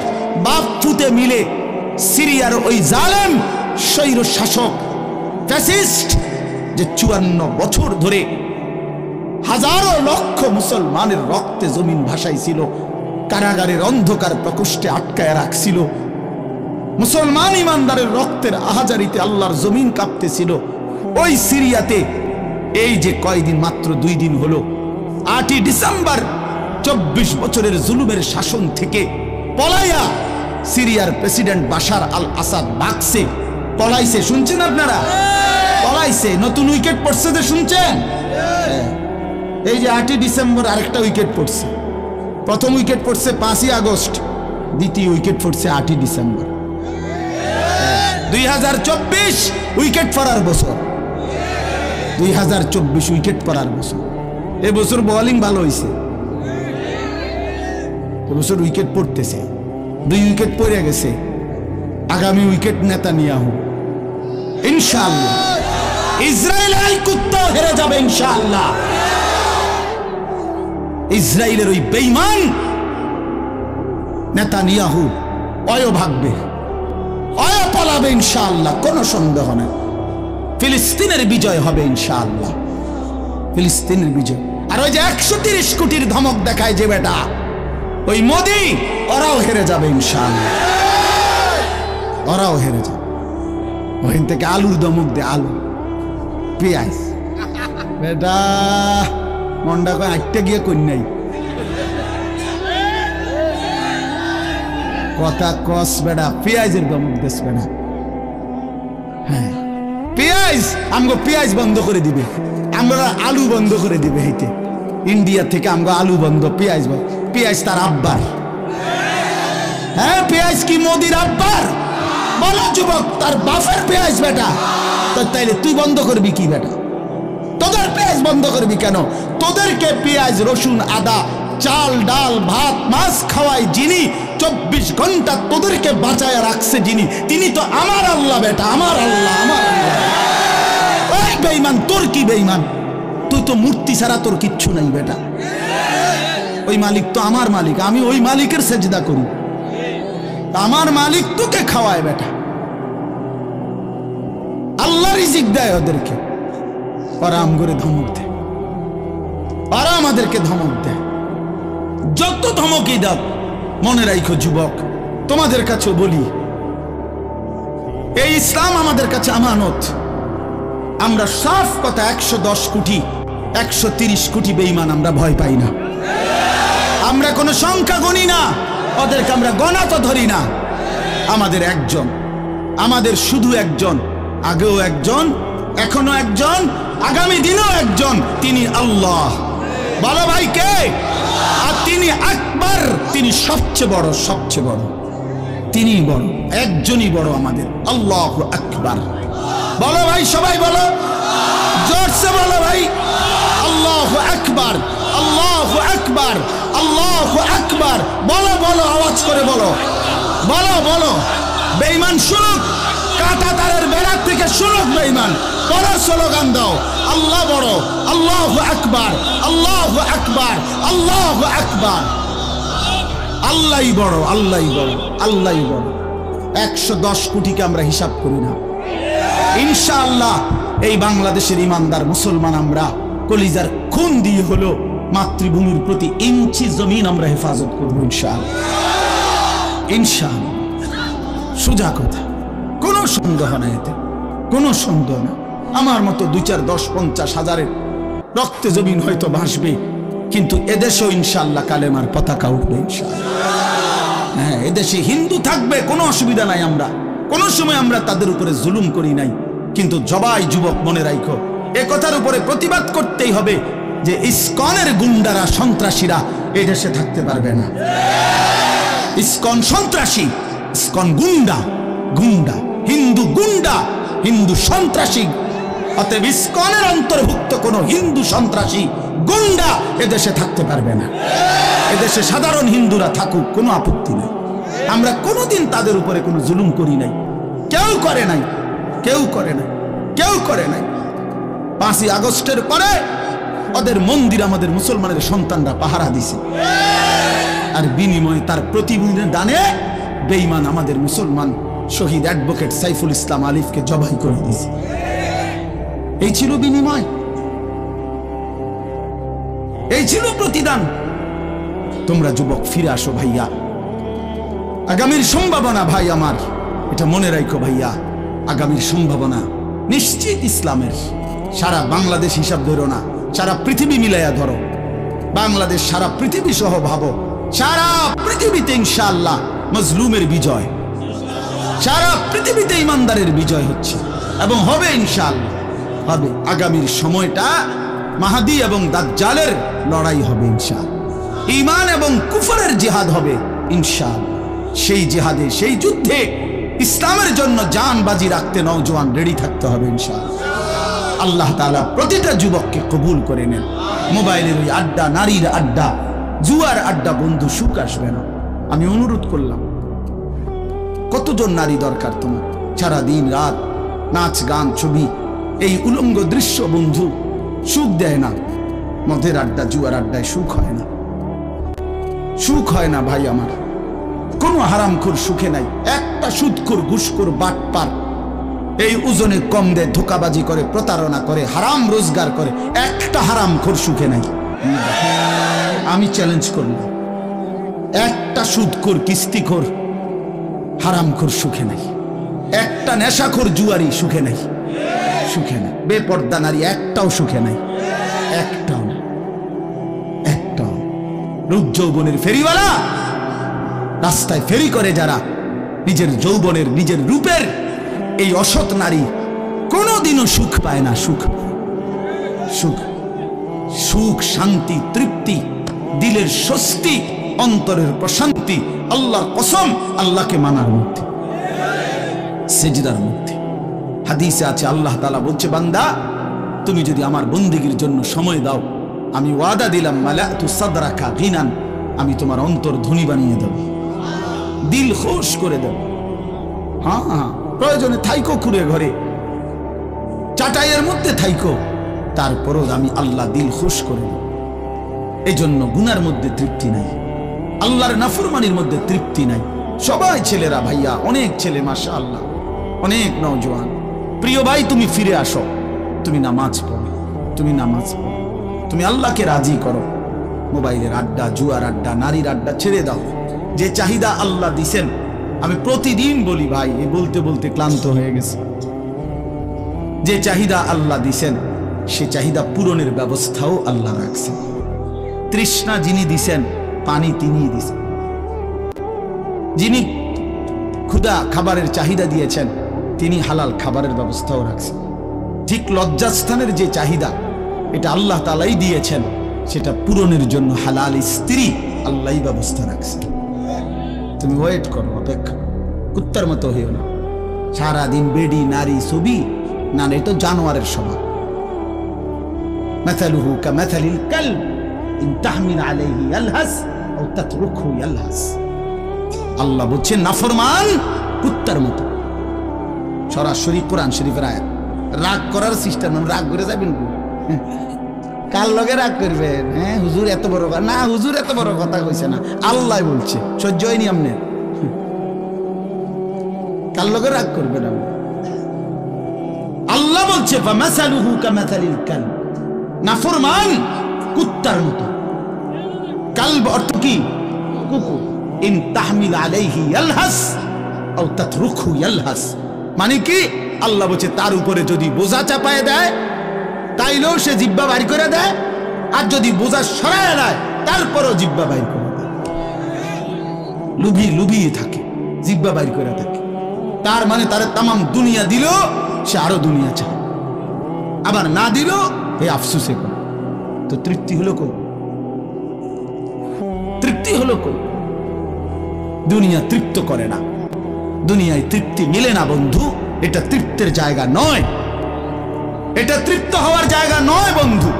বাপ ফুতে মিলে সিরিয়ার ওই জালেম স্বৈর শাসক ফ্যাসিস্ট, যে 54 বছর ধরে হাজারো লক্ষ মুসলমানের রক্তে জমিন ভাসাইছিল, কারাগারের অন্ধকার প্রকোষ্ঠে আটকায় রাখছিল, মুসলমান ইমানদারের রক্তের আহাজারিতে আল্লাহর জমিন কাঁপতেছিল। ওই সিরিয়াতে এই যে কয়দিন, মাত্র 2 দিন হলো, 8ই ডিসেম্বর 24 বছরের জুলুমের শাসন থেকে পলাইয়া সিরিয়ার প্রেসিডেন্ট বাশার আল আসাদ বাক্সে পলাইছে। শুনছেন আপনারা? পলাইছে, নতুন উইকেট পড়ছে, শুনছেন? এই যে 8ই ডিসেম্বর আরেকটা উইকেট পড়ছে। প্রথম উইকেট পড়ছে 5ই আগস্ট, দ্বিতীয় উইকেট পড়ছে 8ই ডিসেম্বর। 2024 উইকেট পড়ার বছর, 2024 উইকেট পড়ার বছর। এবছর বোলিং ভালো হয়েছে, এবছর উইকেট পড়তেছে। 2 উইকেট পড়ে গেছে, আগামী উইকেট নেতানিয়াহু ইনশাআল্লাহ। ইসরায়েল এই কুত্তা হেরে যাবে ইনশাআল্লাহ। ইসরায়েলের ওই বেঈমান নেতানিয়াহু অয় ভাগবে, অয় পালাবে ইনশাআল্লাহ, কোনো সন্দেহ নেই। ফিলিস্তিনের বিজয় হবে ইনশাআল্লাহ, ফিলিস্তিনের বিজয়। আর ওই যে 130 কোটির ধমক দেখায় যে বেটা, ওই মোদি, ওরাও হেরে যাবে ইনশাআল্লাহ, ওরাও হেরে যাবে। ওখান থেকে আলুর ধমক দে, আলু, পেঁয়াজ। বেটা মন্ডা কয় আটটা গিয়ে কন্যাই কথা কস বেটা, পেঁয়াজের ধমক দেশ বেটা। হ্যাঁ, পেঁয়াজ, আমগো পেঁয়াজ বন্ধ করে দিবে, আমরা আলু বন্ধ করে দিবে। হেঁটে ইন্ডিয়া থেকে আমগো আলু বন্ধ, পেঁয়াজ বন্ধ। পেঁয়াজ তার আব্বার। হ্যাঁ, পেঁয়াজ কি মোদির আব্বার? বলো যুবক, তার বাপের পেঁয়াজ বেটা। তো তাইলে তুই বন্ধ করবি কি বেটা? তোদের পেঁয়াজ বন্ধ করবি কেন? তোদেরকে পেঁয়াজ, রসুন, আদা, চাল, ডাল, ভাত, মাছ খাওয়াই যিনি, 24 ঘন্টা তোদেরকে বাঁচায় রাখছে যিনি, তিনি তো আমার আল্লাহ বেটা, আমার আল্লাহ, আমার আল্লাহ। ওই বেঈমান, তোর কি বেঈমান? তুই তো মূর্তি ছাড়া তোর কিচ্ছু নাই বেটা। ওই মালিক তো আমার মালিক, আমি ওই মালিকের সেজদা করি, আমার মালিক তোকে খাওয়ায় বেটা। আল্লাহ রিজিক দেয় ওদেরকে, আরাম করে ধমক দেয়, ওরা আমাদেরকে ধমক দেয়। যত ধমকই দাও, মনে রাখো যুবক, তোমাদের কাছেও বলি, এই ইসলাম আমাদের কাছে আমানত। আমরা সাফ কথা 110 কোটি 130 কোটি বেঈমান আমরা ভয় পাই না। আমরা কোনো সংখ্যা গণি না, ওদেরকে আমরা গণা তো ধরি না। আমাদের একজন, আমাদের শুধু একজন, আগেও একজন, এখনো একজন, আগামী দিনেও একজন, তিনি আল্লাহ। বলো ভাই কে? আর তিনি আকবার, তিনি সবচেয়ে বড়, সবচেয়ে বড়, তিনি বড়, একজনই বড় আমাদের, আল্লাহু আকবার। বলো ভাই, সবাই বলো, জোরসে বলো ভাই, আল্লাহু আকবার, আল্লাহু আকবার, আল্লাহু আকবার। বলো বলো, আওয়াজ করে বলো, বলো বলো। বেঈমান শুনুক, কাঁটা তারের বেড়ার থেকে শুনুক বেঈমান। বড় স্লোগান দাও, আল্লাহ বড়, আল্লাহু আকবার, আল্লাহু আকবার, আল্লাহু আকবার। আল্লাহই বড়, আল্লাহই বড়, আল্লাহই বড়। 110 কোটিকে আমরা হিসাব করি না। ইনশাআল্লাহ এই বাংলাদেশের ইমানদার মুসলমান আমরা কলিজার খুন দিয়ে হলো মাতৃভূমির প্রতি ইঞ্চি জমিন আমরা হেফাজত করবো ইনশাআল্লাহ, ইনশাআল্লাহ। সোজা কথা, কোনো সন্দেহ না, এতে কোনো সন্দেহ না। আমার মতো 2, 4, 10, 50 হাজারের রক্তে জমিন হয়তো ভাসবে, কিন্তু এদেশেও ইনশাআল্লাহ কালেমার পতাকা উঠবে ইনশাআল্লাহ। হ্যাঁ, এদেশে হিন্দু থাকবে, কোনো অসুবিধা নাই। আমরা কোনো সময় আমরা তাদের উপরে জুলুম করি নাই, কিন্তু জবাই যুবক মনে রাখো, এ কথার উপরে প্রতিবাদ করতেই হবে যে ইসকনের গুন্ডারা, সন্ত্রাসীরা এই দেশে থাকতে পারবে না। ইসকন সন্ত্রাসী, ইসকন গুন্ডা, গুন্ডা, হিন্দু গুন্ডা, হিন্দু সন্ত্রাসী। অতএব ইসকনের অন্তর্ভুক্ত কোন হিন্দু সন্ত্রাসী গুন্ডা এদেশে থাকতে পারবে না। এদেশে সাধারণ হিন্দুরা থাকুক, কোনো আপত্তি নেই। আমরা কোনোদিন তাদের উপরে কোনো জুলুম করি নাই, কেউ করে নাই, কেউ করে নাই, কেউ করে নাই। 5ই আগস্টের পরে ওদের মন্দির আমাদের মুসলমানের সন্তানরা পাহারা দিছে, আর বিনিময়ে তার প্রতিদানে বেঈমান আমাদের মুসলমান শহীদ অ্যাডভোকেট সাইফুল ইসলাম আলিফকে জবাই করে দিয়েছে। এই ছিল বিনিময়, এই ছিল প্রতিদান। তোমরা যুবক ফিরে আসো ভাইয়া, আগামীর সম্ভাবনা ভাই আমার, এটা মনে রাখো ভাইয়া, আগামীর সম্ভাবনা নিশ্চিত ইসলামের। সারা বাংলাদেশ হিসাব ধরো না, সারা পৃথিবী মিলাইয়া ধরো। বাংলাদেশ সারা পৃথিবী সহ ভাবো, সারা পৃথিবীতে ইনশাআল্লাহ মজলুমের বিজয়, সারা পৃথিবীতে ইমানদারের বিজয় হচ্ছে এবং হবে ইনশাআল্লাহ, হবে। আগামীর সময়টা মাহাদি এবং দাজ্জালের লড়াই হবে ইনশাআল্লাহ। ঈমান এবং কুফরের জিহাদ হবে ইনশাআল্লাহ। সেই জিহাদে, সেই যুদ্ধে ইসলামের জন্য জান বাজি রাখতে নওজোয়ান রেডি থাকতে হবে ইনশাআল্লাহ। আল্লাহ তাআলা প্রতিটা যুবককে কবুল করে নেন। মোবাইলের ওই আড্ডা, নারীর আড্ডা, জুয়ার আড্ডা বন্ধু, সুখ আসবে না। আমি অনুরোধ করলাম, কতজন নারী দরকার তোমার? সারা দিন রাত নাচ গান ছবি, এই উলঙ্গ দৃশ্য বন্ধু সুখ দেয় না। মদের আড্ডা, জুয়ার আড্ডায় সুখ হয় না, সুখ হয় না ভাই আমার। কোনো হারামখোর সুখে নাই। একটা সুদখোর, ঘুষখোর, বাটপার এই ওজনে কম দেয়, ধোকাবাজি করে, প্রতারণা করে, হারাম রোজগার করে, একটা হারামখোর সুখে নাই। আমি চ্যালেঞ্জ করলাম, একটা সুদখোর, কিস্তিখোর, হারামখোর সুখে নাই। একটা নেশাখোর জুয়ারি সুখে নাই, সুখে নাই। বেপর্দা নারী একটাও সুখে নাই, একটাও, একটাও। রূপ যৌবনের ফেরিওয়ালা, রাস্তায় ফেরি করে যারা, নিজের যৌবনের, নিজের রূপের এই অসৎ নারী কোনোদিনও সুখ পায় না। সুখ, সুখ, সুখ, শান্তি, তৃপ্তি, দিলের স্বস্তি, অন্তরের প্রশান্তি আল্লাহর কসম আল্লাহকে মানার মধ্যে, সেজদার মধ্যে। হাদিসে আছে, আল্লাহ তাআলা বলছে, বান্দা তুমি যদি আমার বন্দেগীর জন্য সময় দাও, আমি ওয়াদা দিলাম, মালাতু সাদরাকা গিনান, আমি তোমার অন্তর ধনী বানিয়ে দেব, দিল খুশ করে দেব। হ্যাঁ হ্যাঁ, প্রয়োজনে থাইকো খুঁড়ে ঘরে, চাটাইয়ের মধ্যে থাইকো, তারপরও আমি আল্লাহ দিল খুশ করে দেব। এই জন্য গুনার মধ্যে তৃপ্তি নাই, আল্লাহর নাফরমানির মধ্যে তৃপ্তি নাই। সবাই ছেলেরা, ভাইয়া, অনেক ছেলে মাশাআল্লাহ, অনেক নওজোয়ান। প্রিয় ভাই, তুমি ফিরে আসো, তুমি নামাজ পড়ো, তুমি নামাজ পড়ো, তুমি আল্লাহকে রাজি করো। মোবাইলের আড্ডা, জুয়ার আড্ডা, নারীর আড্ডা ছেড়ে দাও। যে চাহিদা আল্লাহ দিছেন, আমি প্রতিদিন বলি ভাই, এই বলতে বলতে ক্লান্ত হয়ে গেছে। যে চাহিদা আল্লাহ দিছেন সে চাহিদা পূরণের ব্যবস্থাও আল্লাহ রাখছেন। তৃষ্ণা যিনি দিছেন, পানি তিনিই দিছেন। যিনি ক্ষুধা খাবারের চাহিদা দিয়েছেন, তিনি হালাল খাবারের ব্যবস্থাও রাখছেন। ঠিক লজ্জাস্থানের যে চাহিদা, এটা আল্লাহ তাআলাই দিয়েছেন, সেটা পূরণের জন্য হালাল স্ত্রী আল্লাহই ব্যবস্থা রাখছেন। তুমি ওয়েট করো, অপেক্ষা, কুত্তার মতো হইও না। সারাদিন বেডি নারী ছবি, না এটা জানোয়ারের স্বভাব। মাথালুহু কামাথালিল কালব ইন তাহমিল আলাইহি ইয়ালহাস আও তাতরুকহু ইয়ালহাস। আল্লাহ বলছেন নাফরমান কুত্তার মতো। সরাসরি কোরআন শরীফের আয়াত। রাগ করার সিস্টেম, রাগ করে যাবেন কার লগে রাগ করবেন? হ্যাঁ হুজুর এত বড় কথা না, হুজুর এত বড় কথা কইছে না, আল্লাহ বলছে। সহ্য হয়নি আপনি? কার লগে রাগ করবেন আপনি? আল্লাহ বলছে ফামাসালুহু কামাসালিল কালব, নাফরমান কুত্তার মতো। কালব অর্থ কি? কুকুর। ইন তাহমিল আলাইহি ইয়ালহাস আও তাতরুকহু ইয়ালহাস, মানে কি? আল্লাহ বলছে তার উপরে যদি বোঝা চাপায় দেয় তাইলেও সে জিহ্বা বাইর করে দেয়, আর যদি বোঝা সরায় দেয় তারপরও জিহ্বা বাইর করে দেয়। লুভিয়ে থাকে, জিহ্বা বাইর করে থাকে। তার মানে তার তামাম দুনিয়া দিল, সে আরো দুনিয়া চায়, আবার না দিল এই আফসোসে করে। তো তৃপ্তি হলো কই? তৃপ্তি হলো কই? দুনিয়া তৃপ্ত করে না, দুনিয়ায় তৃপ্তি মিলে না বন্ধু। এটা তৃপ্তের জায়গা নয়, এটা তৃপ্ত হওয়ার জায়গা নয় বন্ধু।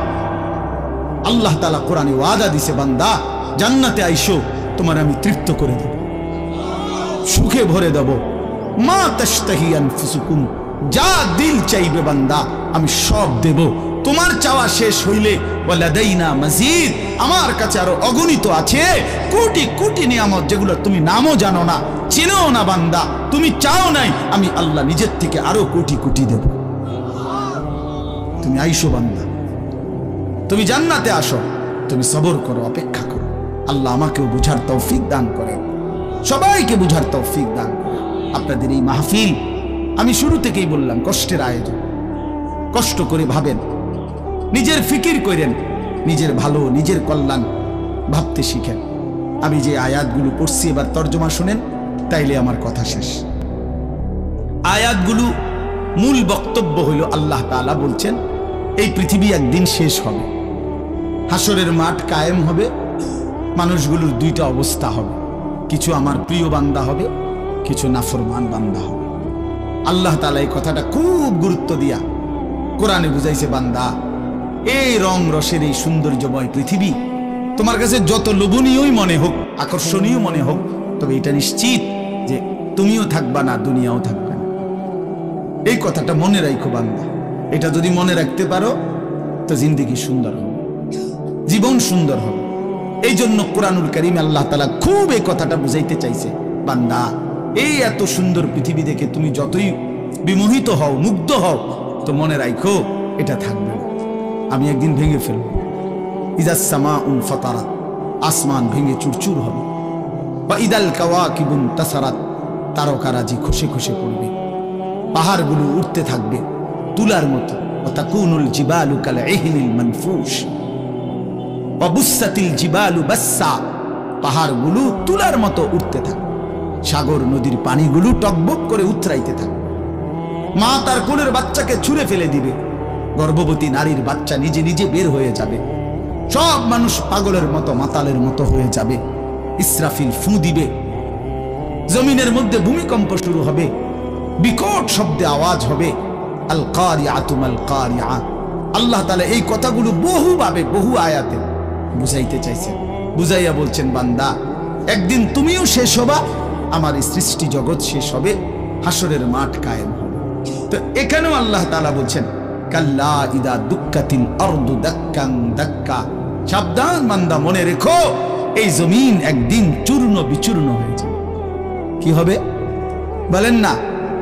আল্লাহ তাআলা কোরআনে ওয়াদা দিছে, বান্দা জান্নাতে আইসো, তোমার আমি তৃপ্ত করে দেব, সুখে ভরে দেব। মা তাশতাহি আনফুসুকুম, যা দিল চাইবে বান্দা আমি সব দেব। তোমার চাওয়া শেষ হইলে ওয়ালাদাইনা মাজিদ, আমার কাছে আরো অগণিত আছে কোটি কোটি নিয়ামত, যেগুলো তুমি নামও জানো না, চিনো না বান্দা, তুমি চাও নাই, আমি আল্লাহ নিজের থেকে আরো কোটি কোটি দেব। তুমি আইসো বান্দা, তুমি জান্নাতে আসো, তুমি সবর করো, অপেক্ষা করো। আল্লাহ আমাকেও বুঝার তৌফিক দান করেন, সবাইকে বুঝার তৌফিক দান করেন। আপনাদের এই মাহফিল আমি শুরু থেকেই বললাম কষ্টের আয়োজন। কষ্ট করে ভাবেন, নিজের ফিকির করেন, নিজের ভালো নিজের কল্যাণ ভাবতে শিখেন। আমি যে আয়াতগুলো পড়ছি এবার তর্জমা শুনেন, তাইলে আমার কথা শেষ। আয়াতগুলো মূল বক্তব্য হইল আল্লাহ তাআলা বলছেন এই পৃথিবী একদিন শেষ হবে, হাসরের মাঠ কায়েম হবে, মানুষগুলোর দুইটা অবস্থা হবে, কিছু আমার প্রিয় বান্দা হবে, কিছু নাফরমান বান্দা হবে। আল্লাহ তাআলা এই কথাটা খুব গুরুত্ব দিয়া কোরআনে বুঝাইছে, বান্দা এই রং রসের এই সৌন্দর্যময় পৃথিবী তোমার কাছে যত লোভনীয়ই মনে হোক, আকর্ষণীয় মনে হোক, তবে এটা নিশ্চিত যে তুমিও থাকবা না, দুনিয়াও থাকবে না। এই কথাটা মনে রাখো বান্দা। এটা যদি মনে রাখতে পারো তো জিন্দেগি সুন্দর হবে, জীবন সুন্দর হবে। এই জন্য কোরআনুল কারীমে আল্লাহ তাআলা খুব এই কথাটা বুঝাইতে চাইছে, বান্দা এই এত সুন্দর পৃথিবী দেখে তুমি যতই বিমোহিত হও, মুগ্ধ হও, তো মনে রাখো এটা থাকবে না, আমি একদিন ভেঙে ফেলব। ইযাস সামাউন ফাতারাত, আসমান ভেঙে চুরচুর হবে। বা ইদাল কাওয়াকিবুন তাসারাত, তারকারাজি খসে খসে পড়বে, পাহাড়গুলো উঠতে থাকবে তুলার মতো। ওয়া তাকুনুল জিবালু কাল ইহনিল মানফুশ ওয়া বুসাতিল জিবালু বাসসা, পাহাড়গুলো তুলার মতো উঠতে থাকবে, সাগর নদীর পানিগুলো টকবক করে উতরাইতে থাকবে। মা তার কোলের বাচ্চাকে ছুঁড়ে ফেলে দিবে, গর্ভবতী নারীর বাচ্চা নিজে নিজে বের হয়ে যাবে, সব মানুষ পাগলের মতো মাতালের মতো হয়ে যাবে। ইসরাফিল ফু দিবে, জমিনের মধ্যে ভূমিকম্প শুরু হবে, বিকট শব্দে আওয়াজ হবে। আল কারিআতু মাল কারিআ। আল্লাহ তাআলা এই কথাগুলো বহুভাবে বহু আয়াতে বুঝাইতে চাইছেন, বুঝাইয়া বলছেন, বান্দা একদিন তুমিও শেষ হবা, আমার এই সৃষ্টি জগৎ শেষ হবে, হাসরের মাঠ কায়েম হবে। তো এখানেও আল্লাহ তাআলা বলছেন, কাল্লা ইদা দুক্কাতিল আরদু দাক্কান দাক্কা, সাবধান বান্দা, মনে রেখো এই জমিন একদিন চূর্ণ বিচূর্ণ হয়ে যাবে। কি হবে বলেন না?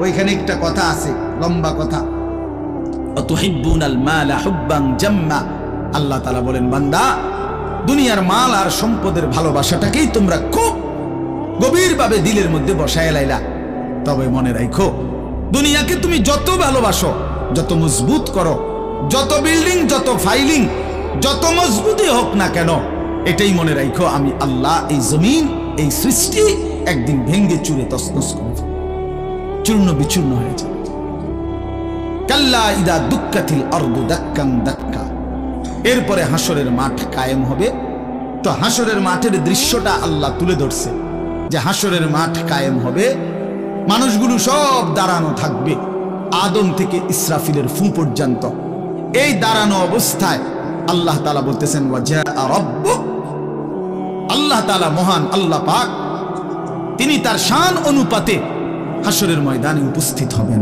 ওইখানে একটা কথা আছে, লম্বা কথা, অতুহিব্বুনাল মালা হুব্বান জাম্মা। আল্লাহ তাআলা বলেন, বান্দা দুনিয়ার মাল আর সম্পদের ভালোবাসাটাকেই তোমরা খুব গভীরভাবে দিলের মধ্যে বসায় লাইলা। তবে মনে রাখো, দুনিয়াকে তুমি যত ভালোবাসো, যত মজবুত করো, যত বিল্ডিং, যত ফাইলিং, যত মজবুতই হোক না কেন, এটাই মনে রাখো, আমি আল্লাহ এই জমিন, এই সৃষ্টি একদিন ভেঙ্গে চুরে তছনছ করে চূর্ণ বিচূর্ণ হয়ে যাবে। কাল্লা ইদা দুক্কাতিল আরদু দাক্কান দাক্কা। এরপরে হাসরের মাঠ কায়েম হবে। তো হাসরের মাঠের দৃশ্যটা আল্লাহ তুলে ধরছে যে হাসরের মাঠ কায়েম হবে, মানুষগুলো সব দাঁড়ানো থাকবে, আদম থেকে ইসরাফিলের ফু পর্যন্ত। এই দাঁড়ানো অবস্থায় আল্লাহ তাআলা বলতেছেন, ওয়াজা রাব্বুক, আল্লাহ তাআলা মহান আল্লাহ পাক, তিনি তার শান অনুপাতে হাসরের ময়দানে উপস্থিত হবেন।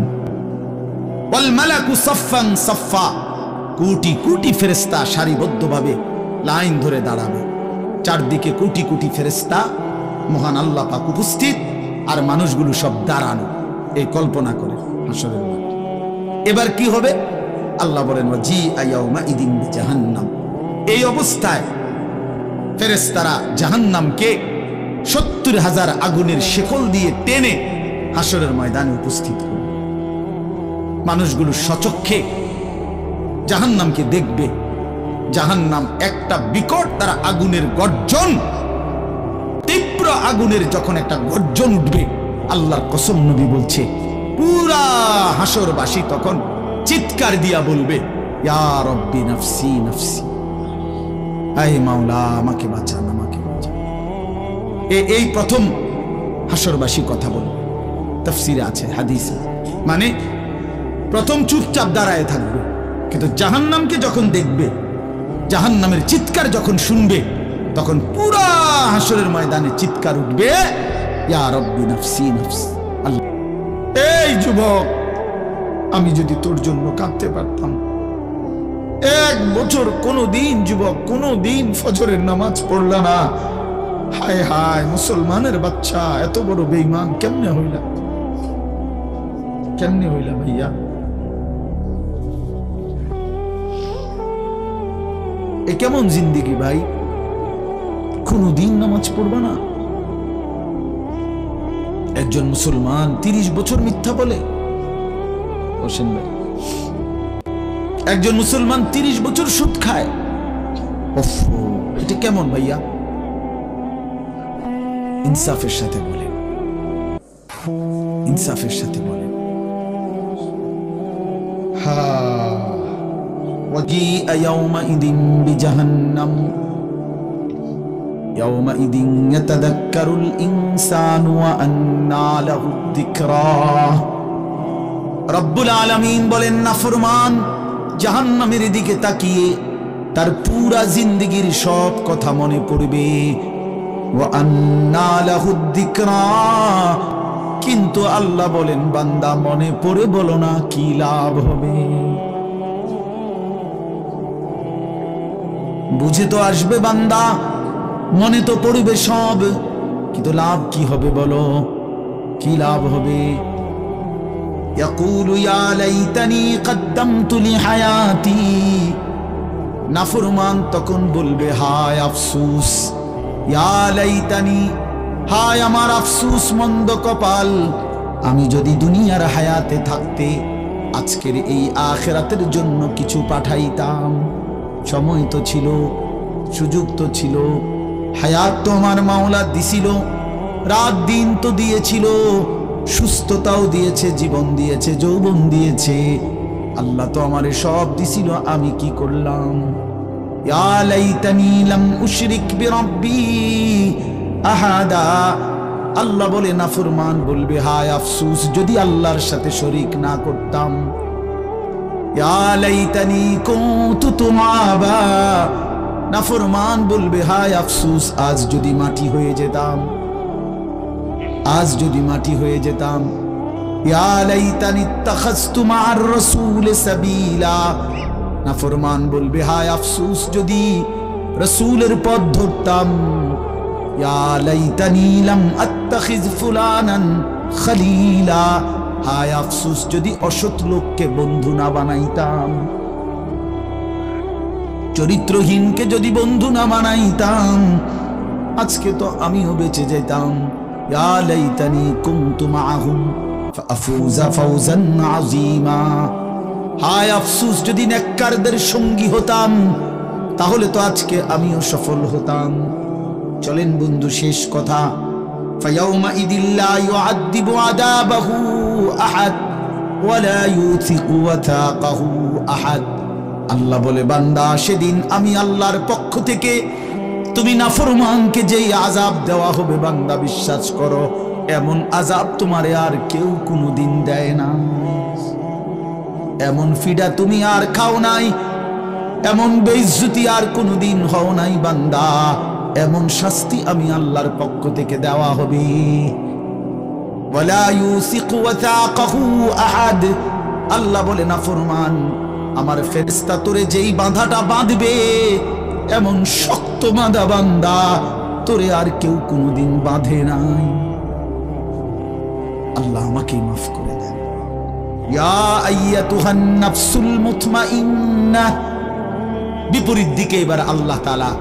ওয়াল মালাকু সাফফান সাফফা, কোটি কোটি ফেরেশতা সারিবদ্ধভাবে লাইন ধরে দাঁড়াবে। চারদিকে কোটি কোটি ফেরেশতা, মহান আল্লাহ পাক উপস্থিত, আর মানুষগুলো সব দাঁড়ানো। এই কল্পনা করে হাসরের মাঠ। এবার কি হবে? আল্লাহ বলেন, ওয়াজিআ ইয়াউমা ইদিন বিজাহান্নাম। এই অবস্থায় ফেরেশতারা জাহান্নামকে ৭০,০০০ আগুনের শেকল দিয়ে টেনে হাসরের ময়দানে উপস্থিত করবে। মানুষগুলো সচক্ষে জাহান্নামকে দেখবে। জাহান্নাম একটা বিকট তারা আগুনের গর্জন, তীব্র আগুনের যখন একটা গর্জন উঠবে, আল্লাহর কসম নবী বলছে, পুরা হাসরবাসী তখন চিৎকার দিয়া বলবে, ইয়া রব্বি নাফসি নাফসি, আয় মাওলা আমাকে বাঁচান, আমাকে বাঁচান। এই প্রথম হাসরবাসী কথা বলবে। তাফসীরে আছে, হাদিসে, মানে প্রথম চুপচাপ দাঁড়ায় থাকবে, কিন্তু জাহান্নামকে যখন দেখবে, জাহান্নামের চিৎকার যখন শুনবে, তখন পুরা হাসরের ময়দানে চিৎকার উঠবে, ইয়া রব্বি নাফসি নাফসি। আল্লাহ, এই যুবক, আমি যদি তোর জন্য কাঁদতে পারতাম। 1 বছর কোনদিন যুবক, কোনদিন ফজরের নামাজ পড়লা না। হায় হায়, মুসলমানের বাচ্চা, এত বড় বেঈমান কেমনে হইলা? কেমনে হইলা ভাইয়া? এ কেমন জিন্দেগি ভাই? কোনদিন নামাজ পড়বা না? একজন মুসলমান 30 বছর মিথ্যা বলে। হোসেন ভাই, একজন মুসলমান 30 বছর সুদ খায়। এটা কেমন ভাইয়া? ইনসাফের সাথে বলেন, ইনসাফের সাথে বলেন। ওয়াজিআ ইয়াউমাইদিন বিজাহান্নাম ইয়াউমাইদিন ইয়াতাযাক্কারুল ইনসানু ওয়া আন্না লাহু যিকরা। রব্বুল আলামিন বলেন, নাফরমান জাহান্নামের দিকে তাকিয়ে তার পুরা জিন্দেগীর সব কথা মনে পড়বে। ওয়া আন্না লাহু যিকরা, কিন্তু আল্লাহ বলেন, বান্দা মনে পড়ে বলো না, কি লাভ হবে? বুঝে তো আসবে বান্দা, মনে তো পড়বে সব, কিন্তু লাভ কি হবে বলো? কি লাভ হবে? ইয়াকুলু ইয়া লাইতানি কদ্দামতু লিহায়াতি। নাফরমান তখন বলবে, হায় আফসোস, ইয়া লাইতানি, হায় আমার আফসোস, মন্দ কপাল, আমি যদি দুনিয়ার হায়াতে থাকতে আজকের এই আখিরাতের জন্য কিছু পাঠাইতাম। সময় তো ছিল, সুযোগ তো ছিল, হায়াত তো আমার মাওলা দিছিল, রাত দিন তো দিয়েছিল, সুস্থতাও দিয়েছে, জীবন দিয়েছে, যৌবন দিয়েছে, আল্লাহ তো আমারে সব দিছিল, আমি কি করলাম? ইয়া লাইতানি লাম উশরিক বিরাব্বি আহাদা। আল্লাহ বলে, নাফরমান বলবে, হায় আফসোস, যদি আল্লাহর সাথে শরীক না করতাম। ইয়া লাইতানি কুনতু তুরাবা। নাফরমান বলবে, হায় আফসোস, আজ যদি মাটি হয়ে যেতাম, আজ যদি মাটি হয়ে যেতাম। ইয়া লাইতানি ইত্তাখাযতু মা'আর রাসূল সাবিলা। নাফরমান বলবে, হায় আফসোস, যদি রাসূলের পথ ধরতাম। ইয়া লাইতানি লাম আত্তাখিয ফুলানান খলিলা। হায় আফসোস, যদি অসৎ লোককে বন্ধু না বানাইতাম। চরিত্রহীনকে যদি বন্ধু না বানাইতাম আজকে তো আমিও বেঁচে যেতাম। ইয়া লাইতানি কুনতু মাআহুম ফাআফুযা ফাওজান আযীমা। হায় আফসোস, যদি নেককারদের সঙ্গী হতাম তাহলে তো আজকে আমিও সফল হতাম। চলেন বন্ধু, শেষ কথা। ফায়াউমা ইদিল্লা ইউআযযিবু আযাবাহু আহাদ ওয়া লা ইউথিকু ওয়াথাকাহু আহাদ। আল্লাহ বলে, বান্দা সেদিন আমি আল্লাহর পক্ষ থেকে তুমি নাফরমানকে যেই আযাব দেওয়া হবে বান্দা বিশ্বাস করো এমন আযাব তোমারে আর কেউ কোনোদিন দেয় না। এমন ফিডা তুমি আর খাও নাই, এমন বেইজ্জতি আর কোনোদিন হও নাই বান্দা। এমন শাস্তি আমি আল্লাহর পক্ষ থেকে দেওয়া হবে। ওয়ালা ইউসিকু ওয়াথাকাহু আহাদ। আল্লাহ বলে, নাফরমান আমার ফেরেশতা তোরে যেই বাঁধাটা বাঁধবে এমন শক্ত বাঁধা বান্দা তোরে আর কেউ কোনোদিন বাঁধে নাই। আল্লাহ আমাকে মাফ করে দেন। ইয়া আইয়াতুহান নাফসুল মুতমাইন্নাহ। বিপরীত দিকে এবার আল্লাহ তাআলা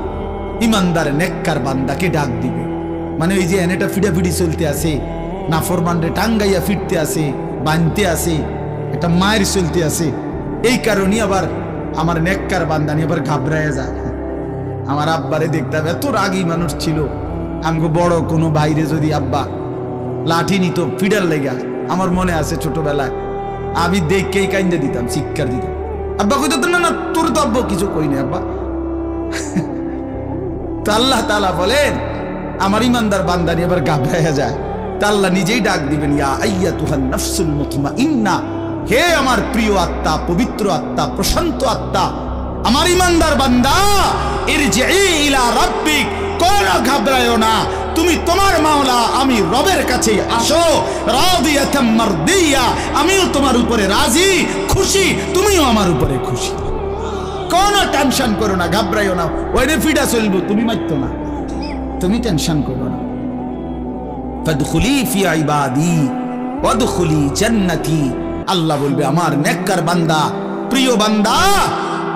ইমানদার নেককার বান্দাকে ডাক দিবে। মানে ওই যে এনেটা ফিডাফিডি চলতে আছে, নাফরমানরে টাঙ্গাইয়া ফিরতে আছে, বানতে আছে, এটা মায়ের চলতে আছে, এই কারণে আবার আমার নেককার বান্দা নিয়ে আবার ঘাবড়াইয়া যায়। আমার আব্বারে দেখতাম, এত রাগী মানুষ ছিল। আমাকে বড় কোনো বাইরে যদি আব্বা লাঠি নিত ফিডার লেগা, আমার মনে আছে ছোটবেলায় আমি দেখকেই কাইন্দা দিতাম, চিৎকার দিতাম। আব্বা কইতো, না না তোর তো আব্বা কিছু কই না আব্বা। তো আল্লাহ তাআলা বলেন আমার ইমানদার বান্দা নিয়ে আবার ঘাবড়াইয়া যায়। তা আল্লাহ নিজেই ডাক দিবেন, ইয়া আইয়াতুহান নাফসুল মুতমাইন্না। হে আমার প্রিয় আত্মা, পবিত্র আত্মা, প্রশান্ত আত্মা, আমার ইমানদার বান্দা, ইরজিই ইলা রাব্বিক। কোন ঘাবড়ায়ো না, তুমি তোমার মাওলা আমি রবের কাছে আসো। রাদিয়াতাম মারদিয়া, আমিও তোমার উপরে রাজি, খুশি, তুমিও আমার উপরে খুশি। কোন টেনশন করো না, ঘাবড়াইও না। ওইরে ফিডা চলবো, তুমি মাইতো না, তুমি টেনশন করো না। ফাদখুলি ফি ইবাদি ওয়াদখুলি জান্নাতি। আল্লাহ বলবে, আমার নেককার বান্দা, প্রিয় বান্দা,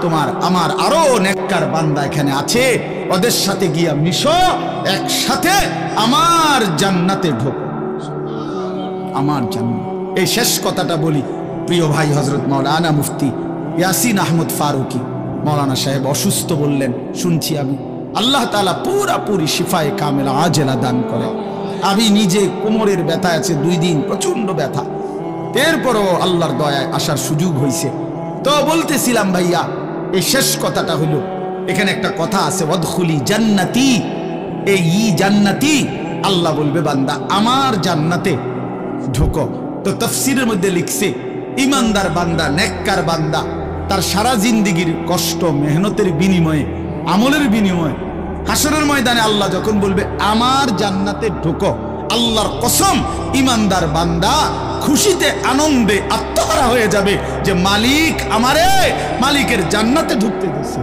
তোমার আমার আরো নেককার বান্দা এখানে আছে, ওদের সাথে গিয়া মিশো, একসাথে আমার জান্নাতে ঢোকো। আমার জান্নাত। এই শেষ কথাটা বলি, প্রিয় ভাই হযরত মাওলানা মুফতি ইয়াসিন আহমদ ফারুকি মাওলানা সাহেব অসুস্থ বললেন, শুনছি আমি। আল্লাহ তাআলা পুরাপুরি শিফায়ে কামেলা আজেলা দান করে। আমি নিজে কোমরের ব্যথা আছে 2 দিন, প্রচন্ড ব্যথা। এরপরও আল্লাহর দয়ায় আসার সুযোগ হয়েছে। তো বলতেছিলাম ভাইয়া, এই শেষ কথাটা হলো, এখানে একটা কথা আছে, ওয়াদখুলি জান্নাতি। এই জান্নাতি, আল্লাহ বলবে বান্দা আমার জান্নাতে ঢোকো। তো তাফসীরের মধ্যে লিখছে, ইমানদার বান্দা, নেককার বান্দা তার সারা জিন্দেগীর কষ্ট মেহনতের বিনিময়ে, আমলের বিনিময়ে হাসরের ময়দানে আল্লাহ যখন বলবে আমার জান্নাতে ঢোকো, আল্লাহর কসম ইমানদার বান্দা খুশিতে আনন্দে আত্মহারা হয়ে যাবে যে মালিক আমারে মালিকের জান্নাতে ঢুকতে দিয়েছে।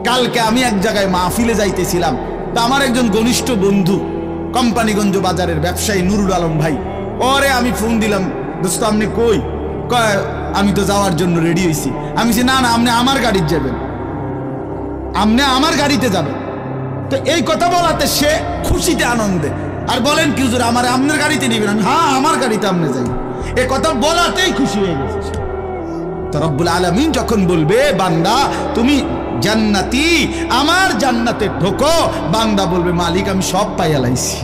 কালকে আমি এক জায়গায় মাহফিলে যাইতেছিলাম, তা আমার একজন ঘনিষ্ঠ বন্ধু কোম্পানিগঞ্জ বাজারের ব্যবসায়ী নুরুল আলম ভাই, ওরে আমি ফোন দিলাম, দোস্ত আপনি কই? কয় আমি তো যাওয়ার জন্য রেডি হয়েছি। আমি বলছি, না না, আপনি আমার গাড়িতে যাবেন, আপনি আমার গাড়িতে যাবেন। তো এই কথা বলাতে সে খুশিতে আনন্দে, আর বলেন কি হুজুর আমার আপনার গাড়িতে নেবেন? আমি, হ্যাঁ আমার গাড়িতে আপনি যাই। এই কথা বলাতেই খুশি হয়ে গেছে। তো রব্বুল আলামিন যখন বলবে বান্দা তুমি জান্নাতি, আমার জান্নাতে ঢোকো, বান্দা বলবে মালিক আমি সব পাইয়া লাইছি।